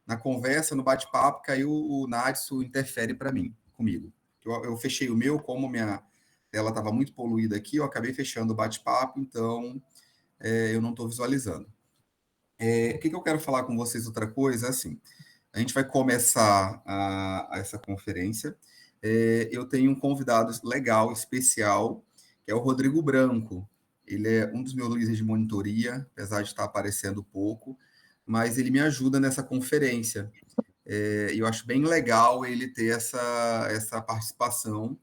na conversa, no bate-papo, que aí o Nadson interfere comigo. Eu fechei o meu, como minha tela estava muito poluída aqui, eu acabei fechando o bate-papo, então eu não estou visualizando. O que eu quero falar com vocês outra coisa, assim, a gente vai começar essa conferência. Eu tenho um convidado legal, especial, que é o Rodrigo Branco. Ele é um dos meus líderes de monitoria, apesar de estar aparecendo pouco, mas ele me ajuda nessa conferência. Eu acho bem legal ele ter essa participação.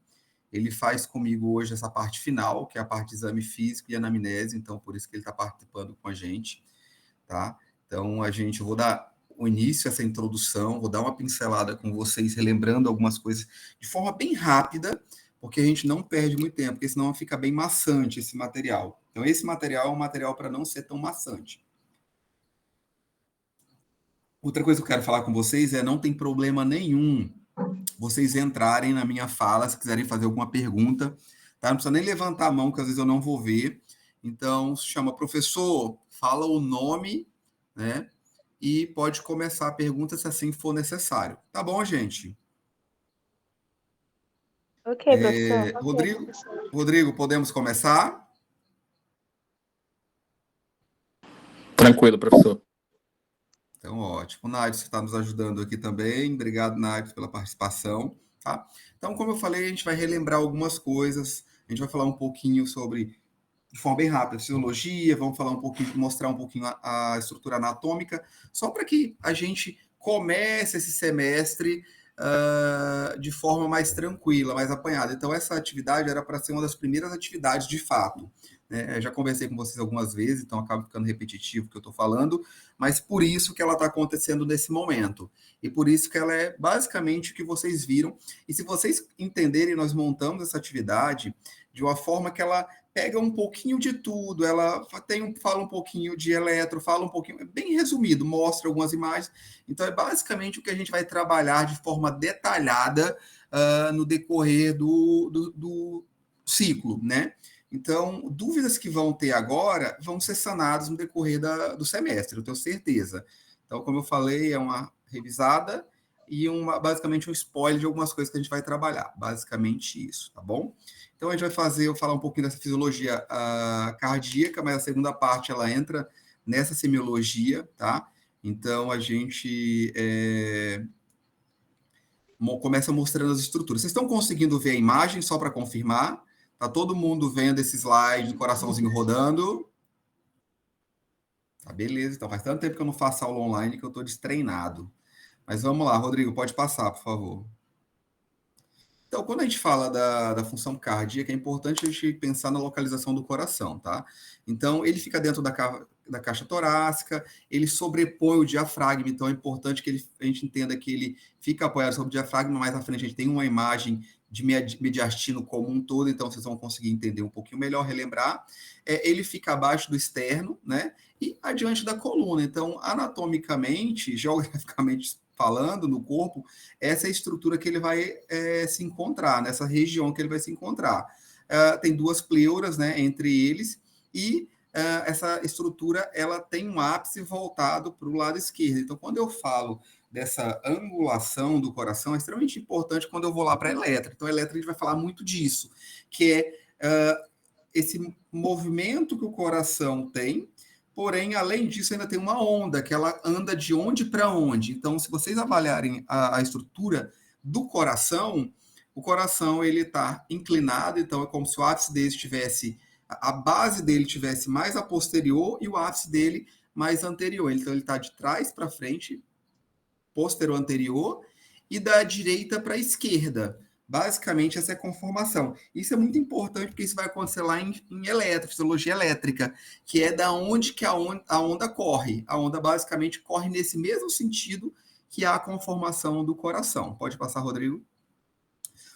Ele faz comigo hoje essa parte final, que é a parte de exame físico e anamnese, então por isso que ele está participando com a gente, tá? Então, eu vou dar o início a essa introdução, vou dar uma pincelada com vocês, relembrando algumas coisas de forma bem rápida, porque a gente não perde muito tempo, porque senão fica bem maçante esse material. Então, esse material é um material para não ser tão maçante. Outra coisa que eu quero falar com vocês não tem problema nenhum vocês entrarem na minha fala, se quiserem fazer alguma pergunta, tá? Não precisa nem levantar a mão, que às vezes eu não vou ver. Então, se chama professor, fala o nome, né? E pode começar a pergunta se assim for necessário. Tá bom, gente? Ok, professor. Rodrigo, podemos começar? Tranquilo, professor. Então, ótimo. Nádio, você está nos ajudando aqui também. Obrigado, Nádio, pela participação. Tá? Então, como eu falei, a gente vai relembrar algumas coisas. A gente vai falar um pouquinho sobre, de forma bem rápida, fisiologia, vamos falar um pouquinho, mostrar um pouquinho a estrutura anatômica, só para que a gente comece esse semestre de forma mais tranquila, mais apanhada. Então, essa atividade era para ser uma das primeiras atividades de fato. Né? Eu já conversei com vocês algumas vezes, então acaba ficando repetitivo o que eu estou falando, mas por isso que ela está acontecendo nesse momento. E por isso que ela é basicamente o que vocês viram. E se vocês entenderem, nós montamos essa atividade de uma forma que ela pega um pouquinho de tudo, ela fala um pouquinho de eletro, fala um pouquinho, bem resumido, mostra algumas imagens. Então, é basicamente o que a gente vai trabalhar de forma detalhada no decorrer do ciclo, né? Então, dúvidas que vão ter agora vão ser sanadas no decorrer do semestre, eu tenho certeza. Então, como eu falei, é uma revisada e basicamente um spoiler de algumas coisas que a gente vai trabalhar. Basicamente isso, tá bom? Então, a gente vai falar um pouquinho dessa fisiologia cardíaca, mas a segunda parte, ela entra nessa semiologia, tá? Então, a gente começa mostrando as estruturas. Vocês estão conseguindo ver a imagem, só para confirmar? Tá todo mundo vendo esse slide do coraçãozinho rodando? Tá, beleza. Então, faz tanto tempo que eu não faço aula online que eu estou destreinado. Mas vamos lá, Rodrigo, pode passar, por favor. Então, quando a gente fala da função cardíaca, é importante a gente pensar na localização do coração, tá? Então, ele fica dentro da caixa torácica, ele sobrepõe o diafragma, então é importante que a gente entenda que ele fica apoiado sobre o diafragma, mais à frente a gente tem uma imagem de mediastino como um todo, então vocês vão conseguir entender um pouquinho melhor, relembrar. Ele fica abaixo do externo, né? E adiante da coluna. Então, anatomicamente, geograficamente falando, no corpo, essa é a estrutura que ele vai se encontrar, nessa região que ele vai se encontrar. Tem duas pleuras, né, entre eles, e essa estrutura ela tem um ápice voltado para o lado esquerdo. Então, quando eu falo dessa angulação do coração, é extremamente importante quando eu vou lá para a elétrica. Então, a elétrica a gente vai falar muito disso, que é esse movimento que o coração tem. Porém, além disso, ainda tem uma onda, que ela anda de onde para onde. Então, se vocês avaliarem a estrutura do coração, o coração ele está inclinado, então é como se o ápice dele estivesse, a base dele estivesse mais a posterior e o ápice dele mais anterior. Então, ele está de trás para frente, posterior anterior, e da direita para a esquerda. Basicamente, essa é a conformação. Isso é muito importante, porque isso vai acontecer lá em fisiologia elétrica, que é da onde que a onda corre. A onda, basicamente, corre nesse mesmo sentido que a conformação do coração. Pode passar, Rodrigo?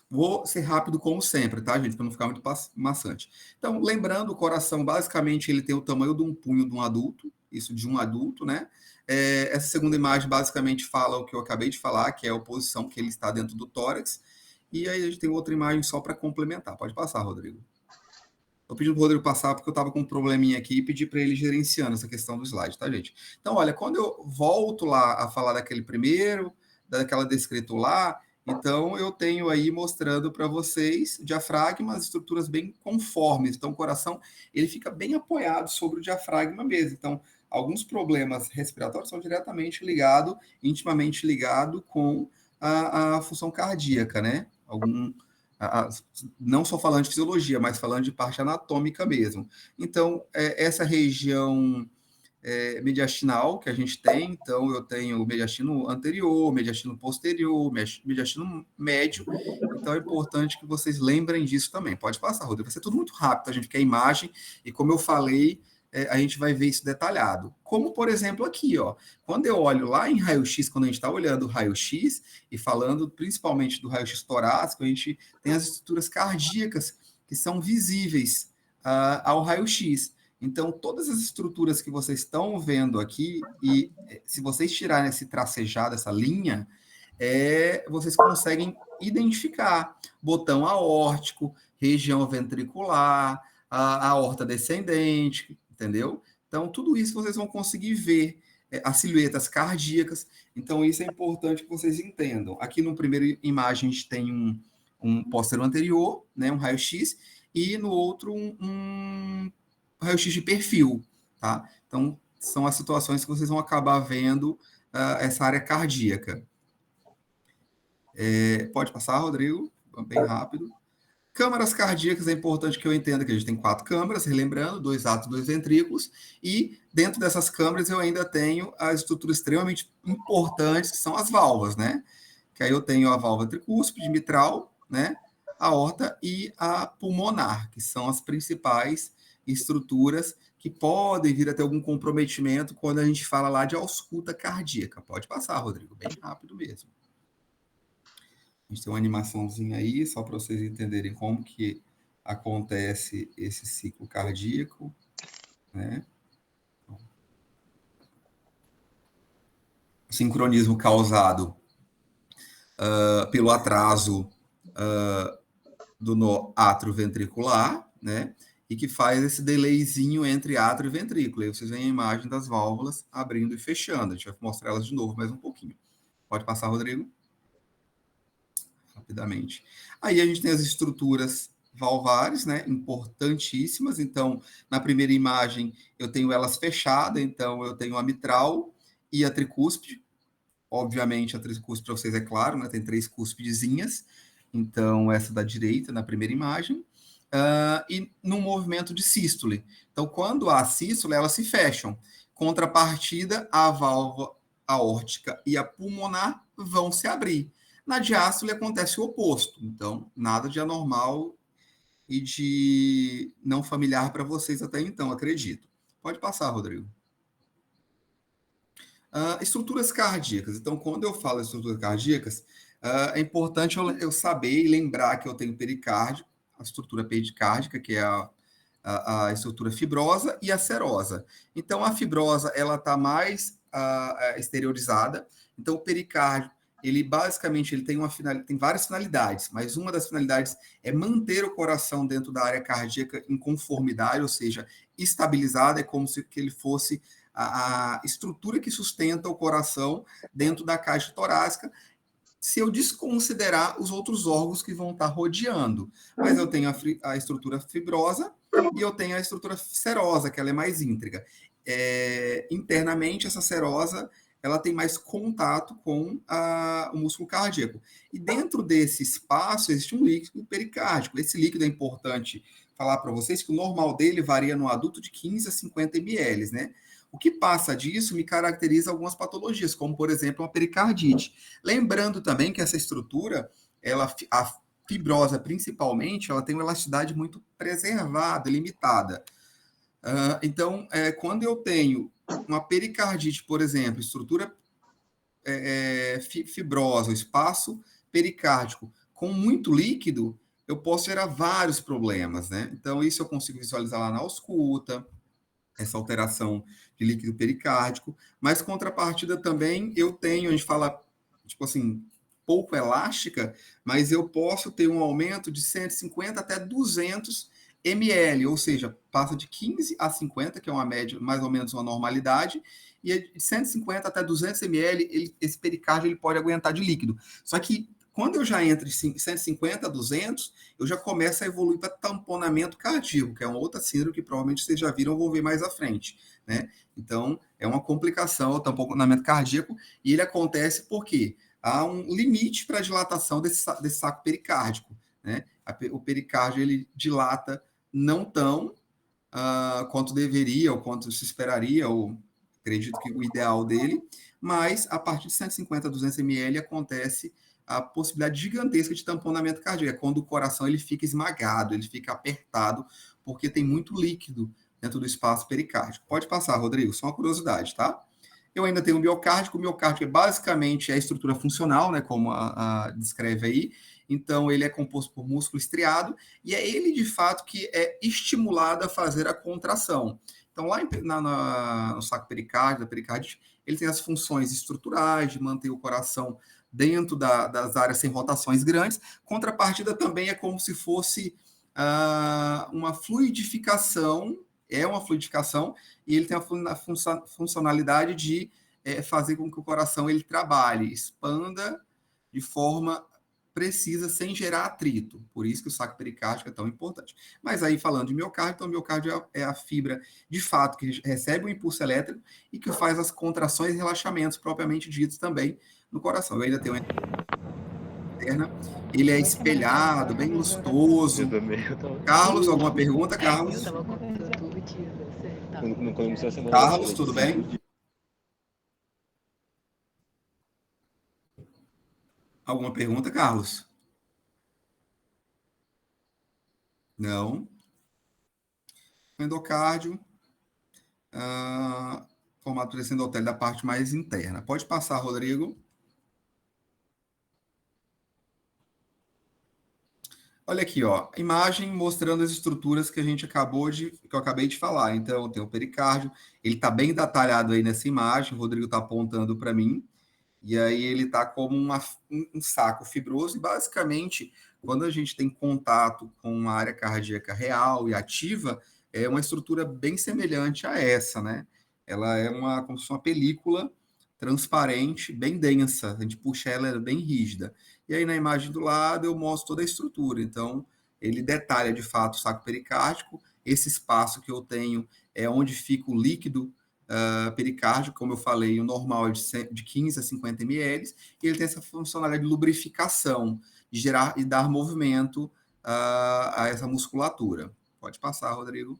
Vou ser rápido, como sempre, tá, gente? Para não ficar muito maçante. Então, lembrando, o coração, basicamente, ele tem o tamanho de um punho de um adulto, isso de um adulto, né? Essa segunda imagem, basicamente, fala o que eu acabei de falar, que é a posição que ele está dentro do tórax. E aí a gente tem outra imagem só para complementar. Pode passar, Rodrigo. Estou pedindo para o Rodrigo passar porque eu estava com um probleminha aqui e pedi para ele gerenciando essa questão do slide, tá, gente? Então, olha, quando eu volto lá a falar daquele primeiro, daquela descrito lá, então eu tenho aí mostrando para vocês diafragmas, estruturas bem conformes. Então, o coração, ele fica bem apoiado sobre o diafragma mesmo. Então, alguns problemas respiratórios são diretamente ligados, intimamente ligados com a função cardíaca, né? Não só falando de fisiologia, mas falando de parte anatômica mesmo. Então, essa região mediastinal que a gente tem, então eu tenho o mediastino anterior, mediastino posterior, mediastino médio, então é importante que vocês lembrem disso também. Pode passar, Rodrigo, vai ser tudo muito rápido, a gente quer imagem, e como eu falei, a gente vai ver isso detalhado. Como, por exemplo, aqui, ó, quando eu olho lá em raio-x, quando a gente está olhando o raio-x, e falando principalmente do raio-x torácico, a gente tem as estruturas cardíacas que são visíveis ao raio-x. Então, todas as estruturas que vocês estão vendo aqui, e se vocês tirarem esse tracejado, essa linha, vocês conseguem identificar botão aórtico, região ventricular, a aorta descendente, entendeu? Então, tudo isso vocês vão conseguir ver, as silhuetas cardíacas. Então, isso é importante que vocês entendam. Aqui no primeiro imagem, a gente tem um póstero anterior, né, um raio-x, e no outro um raio-x de perfil, tá? Então, são as situações que vocês vão acabar vendo essa área cardíaca. Pode passar, Rodrigo? Bem rápido. Câmaras cardíacas, é importante que eu entenda que a gente tem 4 câmaras, relembrando, 2 átrios, 2 ventrículos, e dentro dessas câmaras eu ainda tenho as estruturas extremamente importantes, que são as válvulas, né? Que aí eu tenho a válvula tricúspide, mitral, né? A aorta e a pulmonar, que são as principais estruturas que podem vir a ter algum comprometimento quando a gente fala lá de ausculta cardíaca. Pode passar, Rodrigo, bem rápido mesmo. A gente tem uma animaçãozinha aí, só para vocês entenderem como que acontece esse ciclo cardíaco, né? Sincronismo causado pelo atraso do nó atrioventricular, né? E que faz esse delayzinho entre átrio e ventrículo. Aí vocês veem a imagem das válvulas abrindo e fechando. A gente vai mostrar elas de novo mais um pouquinho. Pode passar, Rodrigo? Rapidamente. Aí a gente tem as estruturas valvares, né? Importantíssimas. Então, na primeira imagem, eu tenho elas fechadas. Então, eu tenho a mitral e a tricúspide. Obviamente, a tricúspide para vocês é claro, né? Tem 3 cúspidezinhas. Então, essa da direita, na primeira imagem. E no movimento de sístole. Então, quando há sístole, elas se fecham. Contrapartida, a válvula aórtica e a pulmonar vão se abrir. Na diástole acontece o oposto. Então, nada de anormal e de não familiar para vocês até então, acredito. Pode passar, Rodrigo. Estruturas cardíacas. Então, quando eu falo de estruturas cardíacas, é importante eu saber e lembrar que eu tenho pericárdio, a estrutura pericárdica, que é a estrutura fibrosa, e a serosa. Então, a fibrosa, ela está mais exteriorizada. Então, o pericárdio, ele basicamente tem várias finalidades, mas uma das finalidades é manter o coração dentro da área cardíaca em conformidade, ou seja, estabilizado, é como se que ele fosse a estrutura que sustenta o coração dentro da caixa torácica, se eu desconsiderar os outros órgãos que vão estar rodeando. Mas eu tenho a estrutura fibrosa e eu tenho a estrutura serosa, que ela é mais íntegra. Internamente, essa serosa, ela tem mais contato com o músculo cardíaco. E dentro desse espaço existe um líquido pericárdico. Esse líquido é importante falar para vocês que o normal dele varia no adulto de 15 a 50 ml, né? O que passa disso me caracteriza algumas patologias, como, por exemplo, a pericardite. Lembrando também que essa estrutura, a fibrosa principalmente, ela tem uma elasticidade muito preservada, limitada. Então, quando eu tenho uma pericardite, por exemplo, estrutura fibrosa, o espaço pericárdico com muito líquido, eu posso gerar vários problemas, né? Então, isso eu consigo visualizar lá na ausculta, essa alteração de líquido pericárdico, mas contrapartida também eu tenho, a gente fala, tipo assim, pouco elástica, mas eu posso ter um aumento de 150 até 200 ml, ou seja, passa de 15 a 50, que é uma média, mais ou menos uma normalidade, e de 150 até 200 ml, esse pericárdio ele pode aguentar de líquido. Só que quando eu já entro de 150 a 200, eu já começo a evoluir para tamponamento cardíaco, que é uma outra síndrome que provavelmente vocês já viram ou vão ver mais à frente, né? Então, é uma complicação, o tamponamento cardíaco, e ele acontece porque há um limite para a dilatação desse saco pericárdico, né? O pericárdio, ele dilata não tão quanto deveria, ou quanto se esperaria, ou acredito que o ideal dele, mas a partir de 150 a 200 ml acontece a possibilidade gigantesca de tamponamento cardíaco, quando o coração ele fica esmagado, ele fica apertado, porque tem muito líquido dentro do espaço pericárdico. Pode passar, Rodrigo, só uma curiosidade, tá? Eu ainda tenho o miocárdio é basicamente a estrutura funcional, né, como descreve aí. Então, ele é composto por músculo estriado, e é ele, de fato, que é estimulado a fazer a contração. Então, lá no saco pericárdio, da pericardite, ele tem as funções estruturais de manter o coração dentro das áreas sem rotações grandes. Contrapartida também é como se fosse uma fluidificação, e ele tem a funcionalidade de fazer com que o coração ele trabalhe, expanda de forma precisa, sem gerar atrito. Por isso que o saco pericárdico é tão importante. Mas aí, falando de miocárdio, então o miocárdio é a fibra, de fato, que recebe o impulso elétrico e que faz as contrações e relaxamentos propriamente ditos também no coração. Eu ainda tenho uma interna, ele é espelhado, bem lustoso. Carlos, alguma pergunta, Carlos? Carlos, tudo bem? Alguma pergunta, Carlos? Não. Endocárdio, formato por esse endotélio da parte mais interna. Pode passar, Rodrigo. Olha aqui, ó, imagem mostrando as estruturas que eu acabei de falar. Então, tem o pericárdio, ele está bem detalhado aí nessa imagem, o Rodrigo está apontando para mim, e aí ele está como um saco fibroso, e basicamente, quando a gente tem contato com uma área cardíaca real e ativa, é uma estrutura bem semelhante a essa, né? Ela é como se fosse uma película transparente, bem densa, a gente puxa ela, ela é bem rígida. E aí na imagem do lado eu mostro toda a estrutura, então ele detalha de fato o saco pericárdico, esse espaço que eu tenho é onde fica o líquido pericárdico, como eu falei, o normal é de 15 a 50 ml, e ele tem essa funcionalidade de lubrificação, de gerar e dar movimento a essa musculatura. Pode passar, Rodrigo.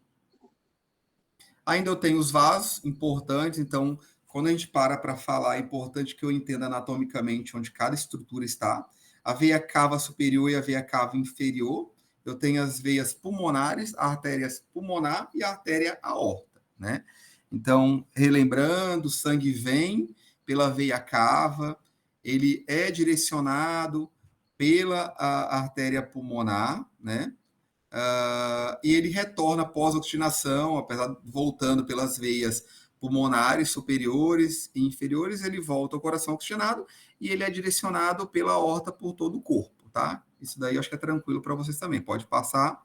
Ainda eu tenho os vasos importantes, então, quando a gente para falar, é importante que eu entenda anatomicamente onde cada estrutura está. A veia cava superior e a veia cava inferior. Eu tenho as veias pulmonares, a artéria pulmonar e a artéria aorta, né? Então, relembrando, o sangue vem pela veia cava, ele é direcionado pela artéria pulmonar, né? E ele retorna após a oxigenação, voltando pelas veias pulmonares superiores e inferiores, ele volta ao coração oxigenado e ele é direcionado pela aorta por todo o corpo, tá? Isso daí eu acho que é tranquilo para vocês também. Pode passar.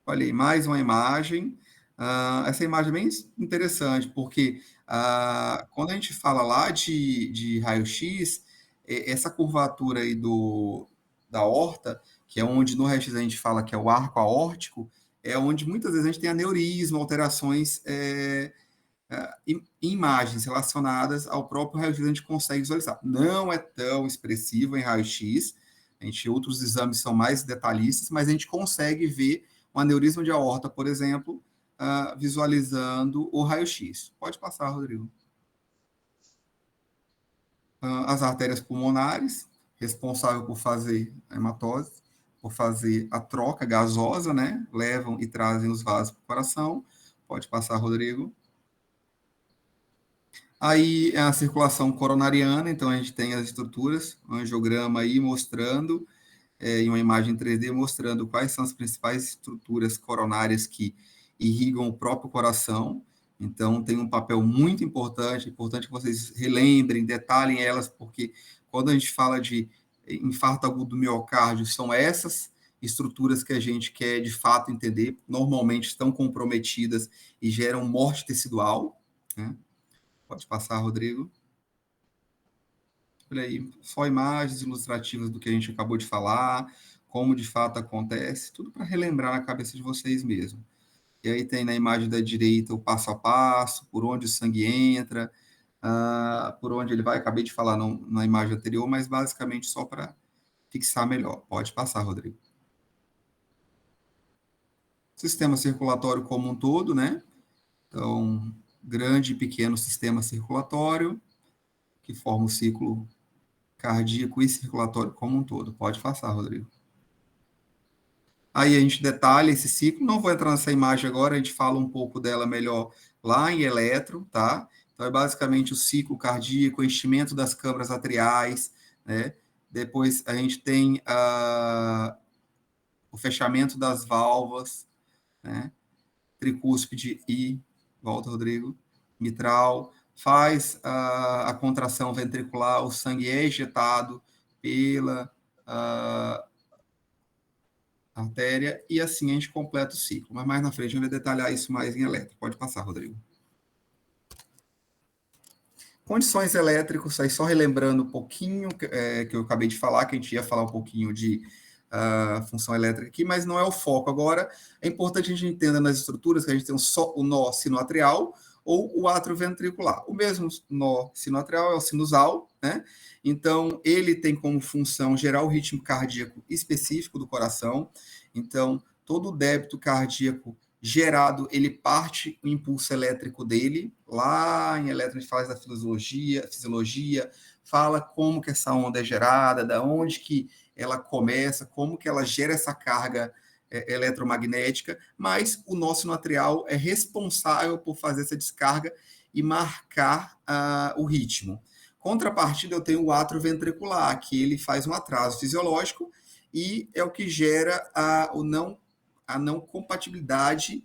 Olha aí, mais uma imagem. Essa imagem é bem interessante, porque quando a gente fala lá de raio-x, essa curvatura aí da aorta, que é onde no raio-x a gente fala que é o arco aórtico, é onde muitas vezes a gente tem aneurisma, alterações em imagens relacionadas ao próprio raio-x, a gente consegue visualizar. Não é tão expressivo em raio-x, outros exames são mais detalhistas, mas a gente consegue ver um aneurisma de aorta, por exemplo, visualizando o raio-x. Pode passar, Rodrigo. As artérias pulmonares, responsável por fazer a hematose, por fazer a troca gasosa, né? Levam e trazem os vasos para o coração. Pode passar, Rodrigo. Aí é a circulação coronariana, então a gente tem as estruturas, um angiograma aí mostrando, em uma imagem 3D, mostrando quais são as principais estruturas coronárias que irrigam o próprio coração. Então, tem um papel muito importante que vocês relembrem, detalhem elas, porque quando a gente fala de infarto agudo do miocárdio, são essas estruturas que a gente quer, de fato, entender, normalmente estão comprometidas e geram morte tecidual, né? Pode passar, Rodrigo. Olha aí, só imagens ilustrativas do que a gente acabou de falar, como de fato acontece, tudo para relembrar na cabeça de vocês mesmo. E aí tem na imagem da direita o passo a passo, por onde o sangue entra, por onde ele vai. Acabei de falar na imagem anterior, mas basicamente só para fixar melhor. Pode passar, Rodrigo. Sistema circulatório como um todo, né? Então, grande e pequeno sistema circulatório, que forma o ciclo cardíaco e circulatório como um todo. Pode passar, Rodrigo. Aí a gente detalha esse ciclo, não vou entrar nessa imagem agora, a gente fala um pouco dela melhor lá em eletro, tá? Então é basicamente o ciclo cardíaco, o enchimento das câmaras atriais, né? Depois a gente tem o fechamento das válvulas, né? Tricúspide e, volta, Rodrigo, mitral, faz a contração ventricular, o sangue é ejetado pela artéria, e assim a gente completa o ciclo. Mas mais na frente a gente vai detalhar isso mais em elétrico. Pode passar, Rodrigo. Condições elétricas, aí só relembrando um pouquinho que eu acabei de falar, que a gente ia falar um pouquinho de função elétrica aqui, mas não é o foco. Agora, é importante a gente entenda nas estruturas que a gente tem o nó sinoatrial ou o átrio ventricular. O mesmo nó sinoatrial é o sinusal, né? Então, ele tem como função gerar o ritmo cardíaco específico do coração. Então, todo o débito cardíaco gerado, ele parte o impulso elétrico dele. Lá em elétron a gente fala da fisiologia, fala como que essa onda é gerada, da onde que ela começa, como que ela gera essa carga eletromagnética, mas o nó sinoatrial é responsável por fazer essa descarga e marcar o ritmo. Contrapartida, eu tenho o átrio ventricular, que ele faz um atraso fisiológico e é o que gera a não compatibilidade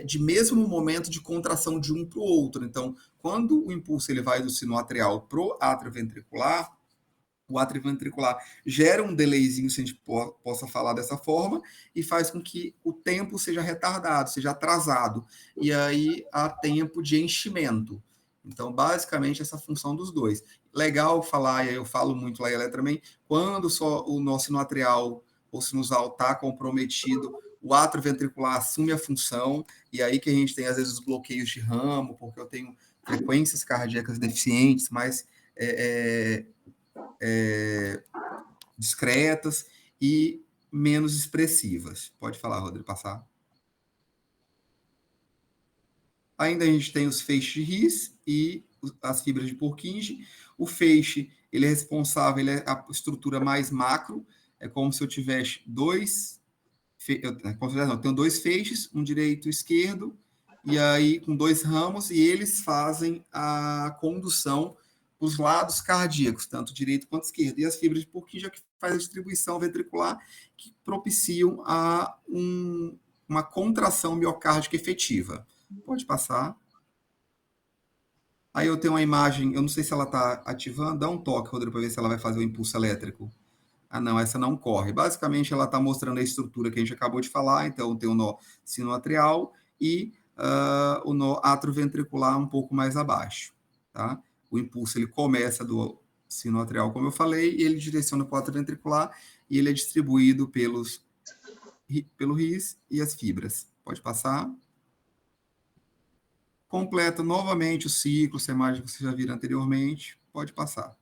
de mesmo momento de contração de um para o outro. Então, quando o impulso ele vai do sinoatrial para o átrio ventricular, o átrio ventricular gera um delayzinho, se a gente possa falar dessa forma, e faz com que o tempo seja retardado, seja atrasado, e aí há tempo de enchimento. Então, basicamente, essa função dos dois. Legal falar, e aí eu falo muito lá em eletro também, quando só o nosso sinoatrial ou sinusal está comprometido, o átrio ventricular assume a função, e aí que a gente tem, às vezes, os bloqueios de ramo, porque eu tenho frequências cardíacas deficientes, mas discretas e menos expressivas. Pode falar, Rodrigo, passar. Ainda a gente tem os feixes de His e as fibras de Purkinje. O feixe, ele é responsável, ele é a estrutura mais macro, é como se eu tivesse eu tenho dois feixes, um direito e esquerdo, e aí com dois ramos, e eles fazem a condução os lados cardíacos, tanto direito quanto esquerdo. E as fibras de Purkinje é que faz a distribuição ventricular, que propiciam uma contração miocárdica efetiva. Pode passar. Aí eu tenho uma imagem, eu não sei se ela está ativando, dá um toque, Rodrigo, para ver se ela vai fazer o impulso elétrico. Ah, não, essa não corre. Basicamente, ela está mostrando a estrutura que a gente acabou de falar, então tem o nó sinoatrial e o nó atrioventricular um pouco mais abaixo, tá? O impulso ele começa do sinoatrial, como eu falei, e ele direciona para o atrioventricular e ele é distribuído pelo RIS e as fibras. Pode passar. Completa novamente o ciclo, essa imagem que vocês já viram anteriormente. Pode passar.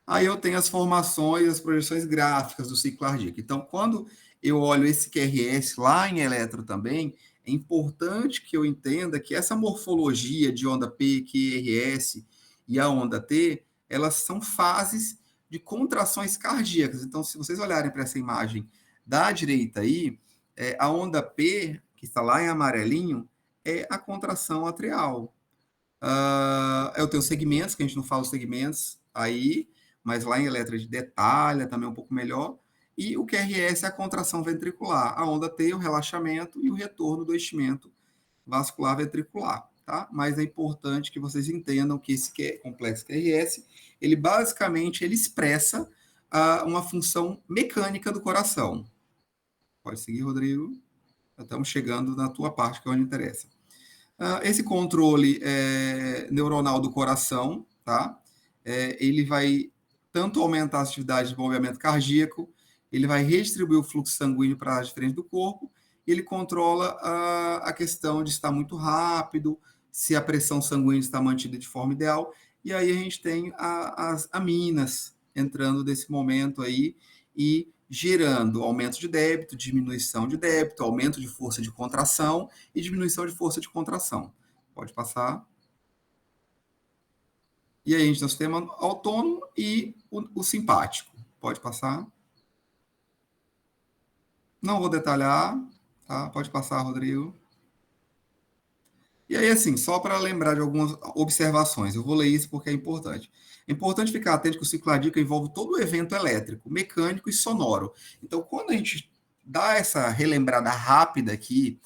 Aí eu tenho as formações, as projeções gráficas do ciclo cardíaco. Então, quando eu olho esse QRS lá em eletro também, é importante que eu entenda que essa morfologia de onda P, QRS e a onda T, elas são fases de contrações cardíacas. Então, se vocês olharem para essa imagem da direita aí, a onda P, que está lá em amarelinho, é a contração atrial. Eu tenho segmentos, que a gente não fala os segmentos aí, mas lá em eletro de detalha também um pouco melhor. E o QRS é a contração ventricular. A onda T, o relaxamento e o retorno do enchimento vascular ventricular, tá? Mas é importante que vocês entendam que esse complexo QRS, ele basicamente ele expressa uma função mecânica do coração. Pode seguir, Rodrigo. Estamos chegando na tua parte, que é onde interessa. Esse controle neuronal do coração, tá? Ele vai tanto aumentar as atividades de movimento cardíaco, ele vai redistribuir o fluxo sanguíneo para as diferentes do corpo, e ele controla a questão de estar muito rápido, se a pressão sanguínea está mantida de forma ideal, e aí a gente tem as aminas entrando nesse momento aí e gerando aumento de débito, diminuição de débito, aumento de força de contração e diminuição de força de contração. Pode passar. E aí a gente tem o sistema autônomo e o simpático. Pode passar. Não vou detalhar, tá? Pode passar, Rodrigo. E aí, assim, só para lembrar de algumas observações, eu vou ler isso porque é importante. É importante ficar atento que o ciclo cardíaco envolve todo o evento elétrico, mecânico e sonoro. Então, quando a gente dá essa relembrada rápida aqui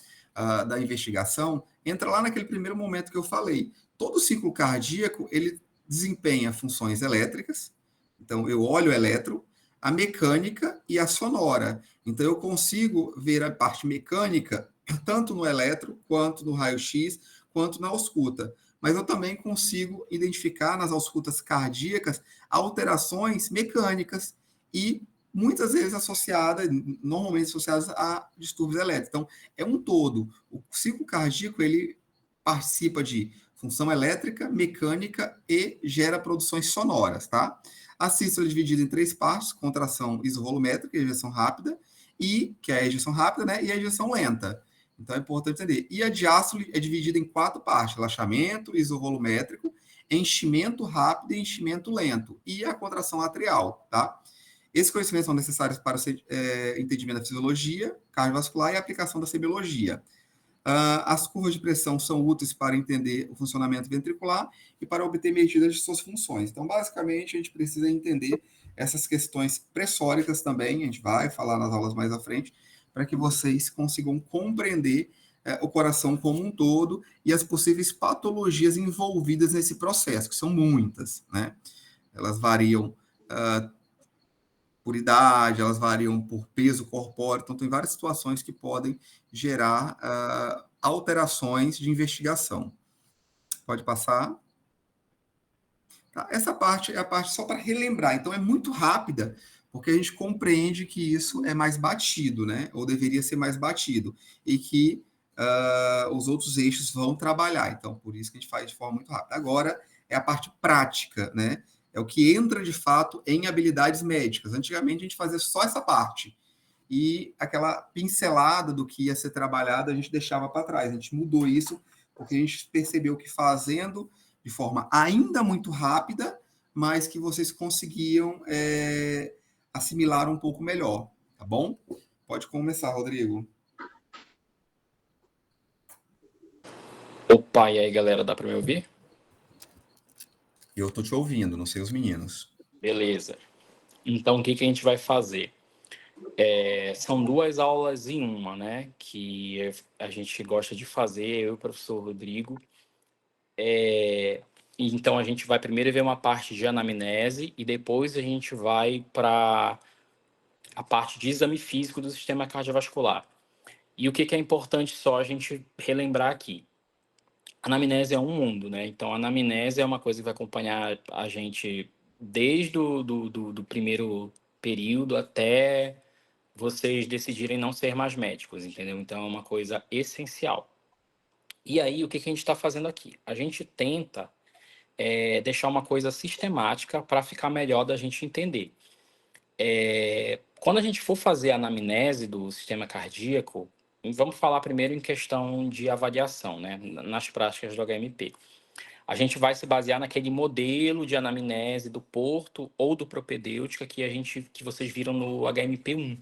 da investigação, entra lá naquele primeiro momento que eu falei. Todo o ciclo cardíaco, ele desempenha funções elétricas. Então, eu olho o eletro, a mecânica e a sonora. Então, eu consigo ver a parte mecânica tanto no eletro, quanto no raio-x, quanto na ausculta. Mas eu também consigo identificar nas auscultas cardíacas alterações mecânicas e muitas vezes associadas, normalmente associadas a distúrbios elétricos. Então, é um todo. O ciclo cardíaco, ele participa de função elétrica, mecânica e gera produções sonoras, tá? A sístole é dividida em 3 partes: contração isovolumétrica, ejeção rápida, que é a ejeção rápida, né? E a ejeção lenta. Então é importante entender. E a diástole é dividida em 4 partes: relaxamento isovolumétrico, enchimento rápido e enchimento lento, e a contração atrial, tá? Esses conhecimentos são necessários para o entendimento da fisiologia cardiovascular e a aplicação da semiologia. As curvas de pressão são úteis para entender o funcionamento ventricular e para obter medidas de suas funções. Então, basicamente, a gente precisa entender essas questões pressóricas também, a gente vai falar nas aulas mais à frente, para que vocês consigam compreender o coração como um todo e as possíveis patologias envolvidas nesse processo, que são muitas, né? Elas variam por idade, elas variam por peso corpóreo, então tem várias situações que podem gerar alterações de investigação. Pode passar. Tá? Essa parte é a parte só para relembrar, então é muito rápida, porque a gente compreende que isso é mais batido, né? Ou deveria ser mais batido, e que os outros eixos vão trabalhar. Então, por isso que a gente faz de forma muito rápida. Agora é a parte prática, né? É o que entra, de fato, em habilidades médicas. Antigamente, a gente fazia só essa parte. E aquela pincelada do que ia ser trabalhado, a gente deixava para trás. A gente mudou isso, porque a gente percebeu que fazendo de forma ainda muito rápida, mas que vocês conseguiam assimilar um pouco melhor. Tá bom? Pode começar, Rodrigo. Opa, e aí, galera, dá para me ouvir? Eu estou te ouvindo, não sei os meninos. Beleza. Então, o que a gente vai fazer? São 2 aulas em uma, né? Que a gente gosta de fazer, eu e o professor Rodrigo. Então, a gente vai primeiro ver uma parte de anamnese e depois a gente vai para a parte de exame físico do sistema cardiovascular. E o que é importante só a gente relembrar aqui? A anamnese é um mundo, né? Então, a anamnese é uma coisa que vai acompanhar a gente desde do primeiro período até vocês decidirem não ser mais médicos, entendeu? Então, é uma coisa essencial. E aí, o que a gente está fazendo aqui? A gente tenta deixar uma coisa sistemática para ficar melhor da gente entender. Quando a gente for fazer a anamnese do sistema cardíaco, vamos falar primeiro em questão de avaliação, né? Nas práticas do HMP. A gente vai se basear naquele modelo de anamnese do Porto ou do propedêutica que vocês viram no HMP1.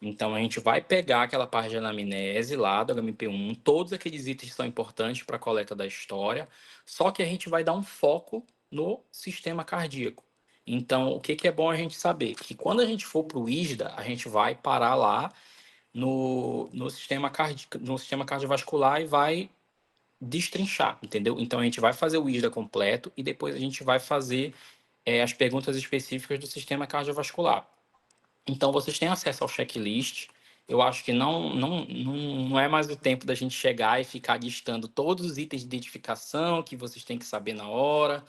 Então, a gente vai pegar aquela parte de anamnese lá do HMP1, todos aqueles itens são importantes para a coleta da história, só que a gente vai dar um foco no sistema cardíaco. Então, o que é bom a gente saber? Que quando a gente for para o ISDA, a gente vai parar lá no sistema cardiovascular e vai destrinchar, entendeu? Então, a gente vai fazer o ISDA completo e depois a gente vai fazer as perguntas específicas do sistema cardiovascular. Então, vocês têm acesso ao checklist. Eu acho que não é mais o tempo da gente chegar e ficar listando todos os itens de identificação que vocês têm que saber na hora.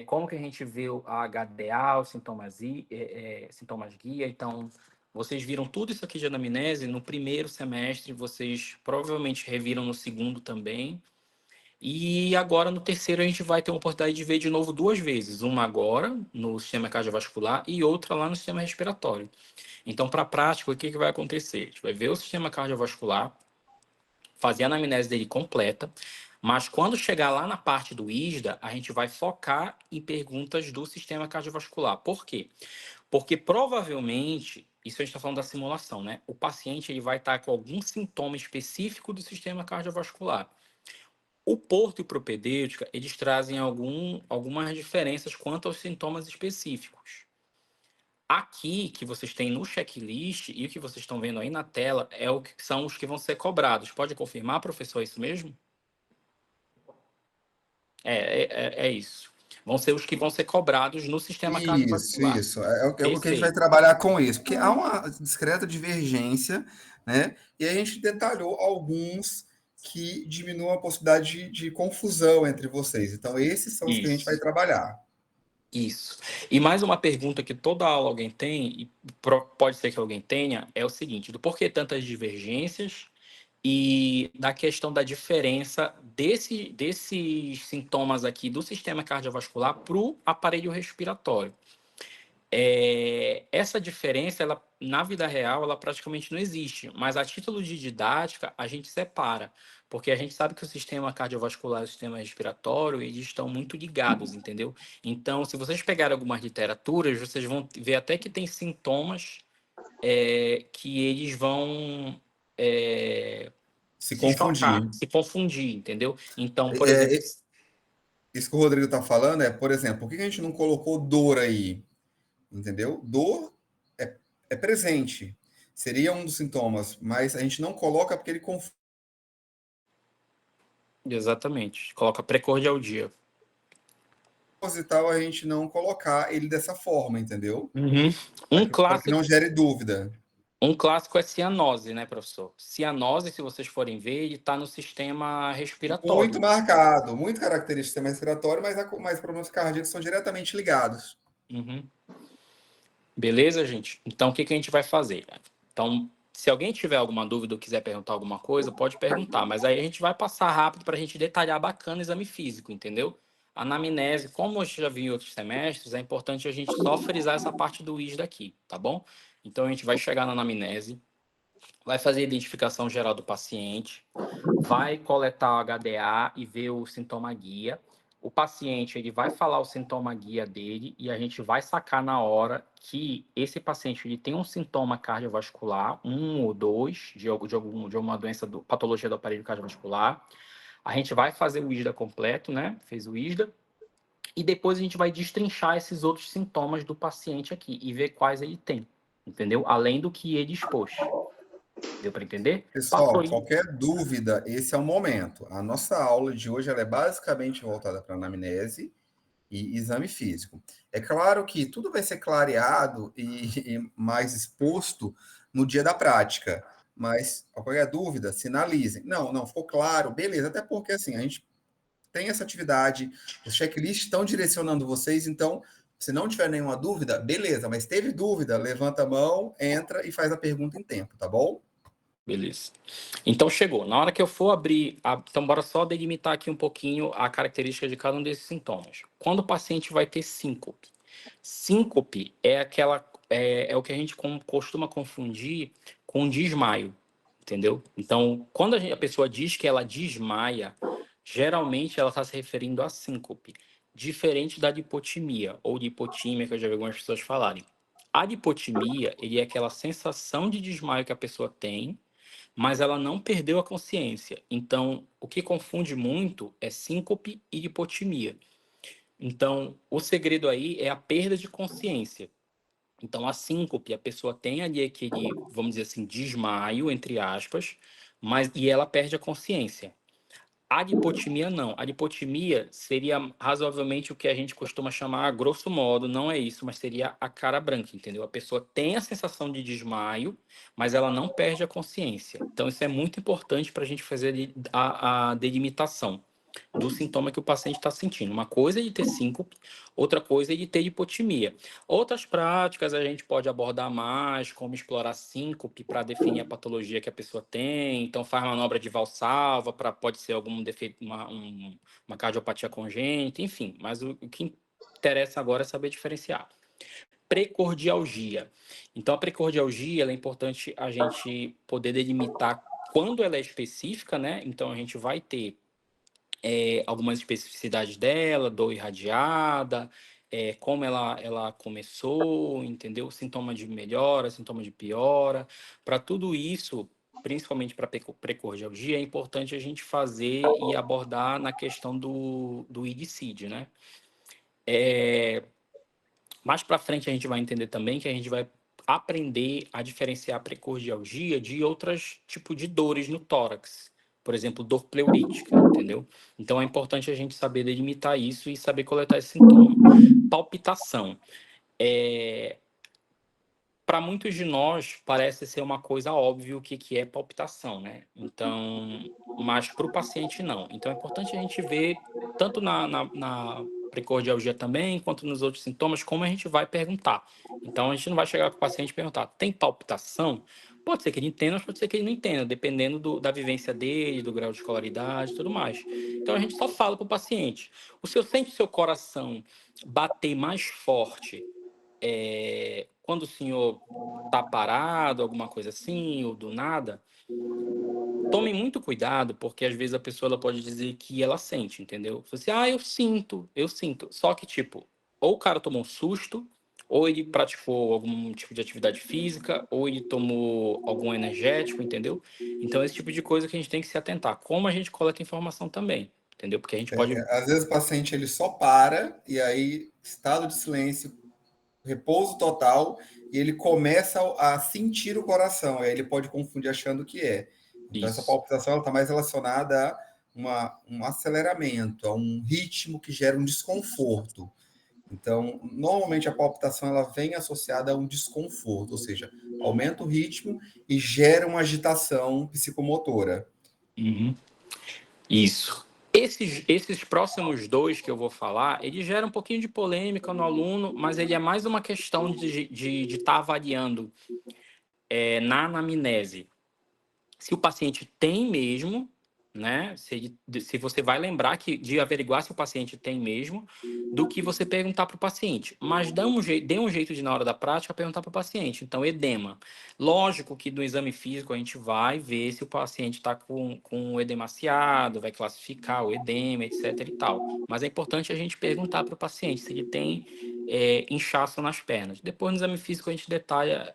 Como que a gente vê a HDA, os sintomas guia. Então, vocês viram tudo isso aqui de anamnese no primeiro semestre, vocês provavelmente reviram no segundo também. E agora, no terceiro, a gente vai ter uma oportunidade de ver de novo 2 vezes. Uma agora, no sistema cardiovascular, e outra lá no sistema respiratório. Então, para a prática, o que vai acontecer? A gente vai ver o sistema cardiovascular, fazer a anamnese dele completa, mas quando chegar lá na parte do ISDA, a gente vai focar em perguntas do sistema cardiovascular. Por quê? Porque provavelmente, isso a gente está falando da simulação, né? O paciente ele vai estar com algum sintoma específico do sistema cardiovascular. O porto e o propedêutica, eles trazem algumas diferenças quanto aos sintomas específicos. Aqui, que vocês têm no checklist e o que vocês estão vendo aí na tela, são os que vão ser cobrados. Pode confirmar, professor, é isso mesmo? É isso. Vão ser os que vão ser cobrados no sistema cardiovascular. Isso. É o que a gente vai Perfeito. trabalhar com isso, porque há uma discreta divergência, né? E a gente detalhou alguns que diminuam a possibilidade de confusão entre vocês. Então, esses são os que a gente vai trabalhar. Isso. E mais uma pergunta que toda aula alguém tem, e pode ser que alguém tenha, é o seguinte: do porquê tantas divergências e da questão da diferença desses sintomas aqui do sistema cardiovascular para o aparelho respiratório. Essa diferença, ela, na vida real, ela praticamente não existe, mas a título de didática, a gente separa, porque a gente sabe que o sistema cardiovascular e o sistema respiratório, eles estão muito ligados, entendeu? Então, se vocês pegarem algumas literaturas, vocês vão ver até que tem sintomas que eles vão Se chocar, confundir. se confundir, entendeu? Então, por exemplo... Isso que o Rodrigo está falando por exemplo, por que a gente não colocou dor aí? Entendeu? Dor é presente. Seria um dos sintomas, mas a gente não coloca porque ele confunde. Exatamente. Coloca precordialgia. Proposital a gente não colocar ele dessa forma, entendeu? Um Para que clássico, não gere dúvida. um clássico é cianose, né, professor? Cianose, se vocês forem ver, ele está no sistema Muito respiratório. marcado, muito característico do sistema respiratório, mas problemas cardíacos são diretamente ligados. Uhum. Beleza, gente? Então, o que a gente vai fazer? Então, se alguém tiver alguma dúvida ou quiser perguntar alguma coisa, pode perguntar. Mas aí a gente vai passar rápido para a gente detalhar bacana o exame físico, entendeu? A anamnese, como eu já vi em outros semestres, é importante a gente só frisar essa parte do IS daqui, tá bom? Então, a gente vai chegar na anamnese, vai fazer a identificação geral do paciente, vai coletar o HDA e ver o sintoma guia. O paciente ele vai falar o sintoma guia dele e a gente vai sacar na hora que esse paciente ele tem um sintoma cardiovascular, um ou dois, de alguma doença, patologia do aparelho cardiovascular. A gente vai fazer o ISDA completo, né? Fez o ISDA. E depois a gente vai destrinchar esses outros sintomas do paciente aqui e ver quais ele tem, entendeu? Além do que ele expôs. Deu para entender? Passou Pessoal, aí. qualquer dúvida, esse é o momento. A nossa aula de hoje ela é basicamente voltada para anamnese e exame físico. É claro que tudo vai ser clareado e mais exposto no dia da prática, mas qualquer dúvida, sinalizem. Não ficou claro, beleza, até porque assim, a gente tem essa atividade, os checklists estão direcionando vocês, então, se não tiver nenhuma dúvida, beleza, mas teve dúvida, levanta a mão, entra e faz a pergunta em tempo, tá bom? Beleza. Então chegou. Na hora que eu for abrir, então bora só delimitar aqui um pouquinho a característica de cada um desses sintomas. Quando o paciente vai ter síncope. Síncope é o que a gente costuma confundir com desmaio, entendeu? Então, quando a pessoa diz que ela desmaia, geralmente ela está se referindo a síncope, diferente da lipotimia ou de hipotímia, que eu já vi algumas pessoas falarem. A lipotimia, ele é aquela sensação de desmaio que a pessoa tem, mas ela não perdeu a consciência. Então, o que confunde muito é síncope e hipotimia. Então, o segredo aí é a perda de consciência. Então, a síncope, a pessoa tem ali aquele, vamos dizer assim, desmaio, entre aspas, e ela perde a consciência. Adipotimia não. Adipotimia seria razoavelmente o que a gente costuma chamar, a grosso modo, não é isso, mas seria a cara branca, entendeu? A pessoa tem a sensação de desmaio, mas ela não perde a consciência. Então, isso é muito importante para a gente fazer a delimitação do sintoma que o paciente está sentindo. Uma coisa é de ter síncope, outra coisa é de ter hipotimia. Outras práticas a gente pode abordar mais, como explorar síncope para definir a patologia que a pessoa tem. Então, faz manobra de Valsalva, pode ser algum defeito, uma cardiopatia congênita, enfim. Mas o que interessa agora é saber diferenciar. Precordialgia. Então, a precordialgia ela é importante a gente poder delimitar quando ela é específica, né? Então, a gente vai ter algumas especificidades dela, dor irradiada, como ela começou, entendeu? Sintoma de melhora, sintoma de piora. Para tudo isso, principalmente para precordialgia, é importante a gente fazer e abordar na questão do IDCID, né? Mais para frente a gente vai entender também que a gente vai aprender a diferenciar a precordialgia de outros tipos de dores no tórax. Por exemplo, dor pleurítica, entendeu? Então é importante a gente saber delimitar isso e saber coletar esse sintoma. Palpitação. Para muitos de nós, parece ser uma coisa óbvia o que é palpitação, né? Então, mas para o paciente, não. Então, é importante a gente ver, tanto na precordialgia também, quanto nos outros sintomas, como a gente vai perguntar. Então, a gente não vai chegar com o paciente e perguntar, tem palpitação? Pode ser que ele entenda, mas pode ser que ele não entenda, dependendo da vivência dele, do grau de escolaridade e tudo mais. Então, a gente só fala para o paciente, o senhor sente seu coração bater mais forte quando o senhor está parado, alguma coisa assim, ou do nada, tome muito cuidado, porque às vezes a pessoa ela pode dizer que ela sente, entendeu? Você, eu sinto, eu sinto. Só que, tipo, ou o cara tomou um susto, ou ele praticou algum tipo de atividade física, ou ele tomou algum energético, entendeu? Então, esse tipo de coisa que a gente tem que se atentar. Como a gente coleta informação também, entendeu? Porque a gente pode... Às vezes o paciente ele só para, e aí, estado de silêncio, repouso total, e ele começa a sentir o coração, aí ele pode confundir achando que é. Então, essa Isso. palpitação está mais relacionada a um aceleramento, a um ritmo que gera um desconforto. Então, normalmente a palpitação ela vem associada a um desconforto, ou seja, aumenta o ritmo e gera uma agitação psicomotora. Uhum. Isso. Esses próximos dois que eu vou falar, ele gera um pouquinho de polêmica no aluno, mas ele é mais uma questão de estar avaliando na anamnese se o paciente tem mesmo, né? Se você vai lembrar de averiguar se o paciente tem mesmo, do que você perguntar para o paciente. Mas dê um jeito de, na hora da prática, perguntar para o paciente. Então, edema. Lógico que no exame físico a gente vai ver se o paciente está com o edemaciado, vai classificar o edema, etc. e tal. Mas é importante a gente perguntar para o paciente se ele tem inchaço nas pernas. Depois, no exame físico, a gente detalha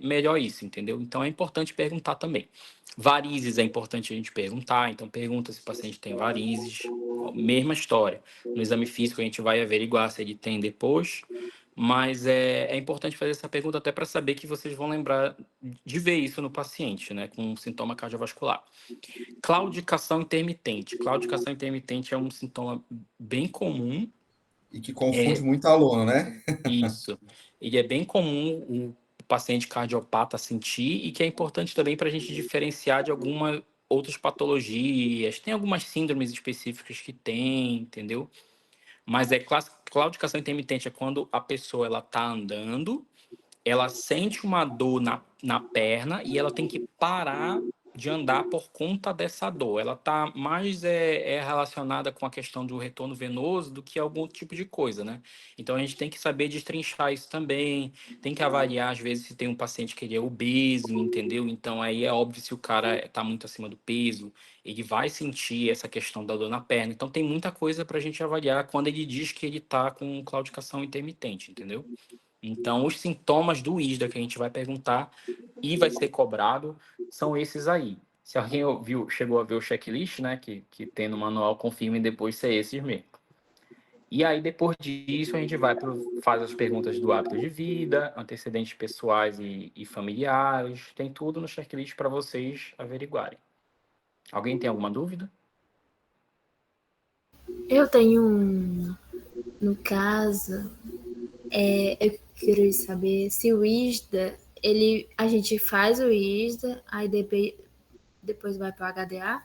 melhor isso, entendeu? Então é importante perguntar também. Varizes é importante a gente perguntar, então pergunta se o paciente tem varizes. Mesma história. No exame físico a gente vai averiguar se ele tem depois, mas é importante fazer essa pergunta até para saber que vocês vão lembrar de ver isso no paciente, né, com sintoma cardiovascular. Claudicação intermitente. Claudicação intermitente é um sintoma bem comum. E que confunde muito aluno, né? Isso. Ele é bem comum o paciente cardiopata sentir e que é importante também para a gente diferenciar de algumas outras patologias. Tem algumas síndromes específicas que tem, entendeu? Mas claudicação intermitente é quando a pessoa ela tá andando, ela sente uma dor na perna e ela tem que parar de andar por conta dessa dor. Ela está mais relacionada com a questão do retorno venoso do que algum tipo de coisa, né? Então a gente tem que saber destrinchar isso também, tem que avaliar, às vezes, se tem um paciente que ele é obeso, entendeu? Então aí é óbvio se o cara está muito acima do peso, ele vai sentir essa questão da dor na perna. Então tem muita coisa para a gente avaliar quando ele diz que ele está com claudicação intermitente, entendeu? Então, os sintomas do ISDA que a gente vai perguntar e vai ser cobrado são esses aí. Se alguém chegou a ver o checklist, né, que tem no manual, confirme depois se é esses mesmo. E aí, depois disso, a gente faz as perguntas do hábito de vida, antecedentes pessoais e familiares. Tem tudo no checklist para vocês averiguarem. Alguém tem alguma dúvida? Eu tenho no caso, eu queria saber se o ISDA, a gente faz o ISDA, aí depois vai para o HDA?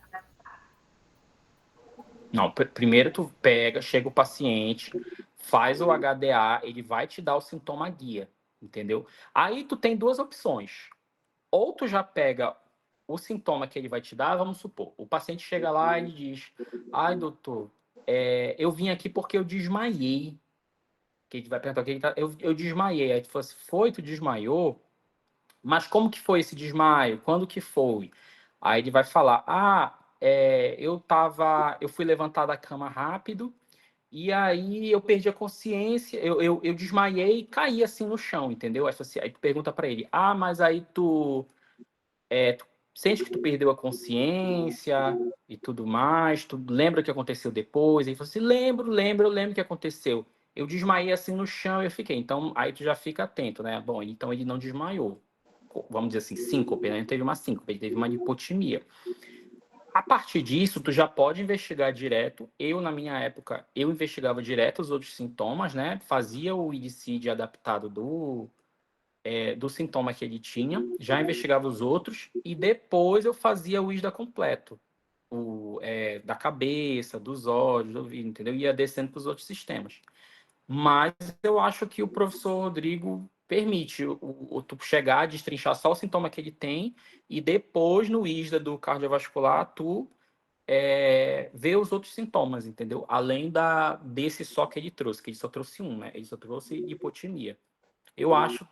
Não, primeiro tu pega, chega o paciente, faz o HDA, ele vai te dar o sintoma guia, entendeu? Aí tu tem duas opções. Ou tu já pega o sintoma que ele vai te dar, vamos supor, o paciente chega lá e diz, ai, doutor, eu vim aqui porque eu desmaiei. Que ele vai perguntar, eu desmaiei. Aí tu fala assim, tu desmaiou? Mas como que foi esse desmaio? Quando que foi? Aí ele vai falar, eu fui levantar da cama rápido, e aí eu perdi a consciência, eu desmaiei e caí assim no chão, entendeu? Aí tu pergunta para ele, mas aí tu sente que tu perdeu a consciência e tudo mais, tu lembra o que aconteceu depois? Aí fala assim, eu lembro o que aconteceu. Eu desmaiei assim no chão e eu fiquei. Então, aí tu já fica atento, né? Bom, então ele não desmaiou. Vamos dizer assim, síncope, né? Ele teve uma síncope, ele teve uma hipotimia. A partir disso, tu já pode investigar direto. Na minha época, eu investigava direto os outros sintomas, né? Fazia o IDCID adaptado do sintoma que ele tinha, já investigava os outros e depois eu fazia o ISDA completo. Da cabeça, dos olhos, do ouvido, entendeu? Ia descendo para os outros sistemas. Mas eu acho que o professor Rodrigo permite tu chegar, destrinchar só o sintoma que ele tem e depois no ISDA do cardiovascular tu ver os outros sintomas, entendeu? Além desse só que ele trouxe, que ele só trouxe um, né? Ele só trouxe hipotimia. Eu acho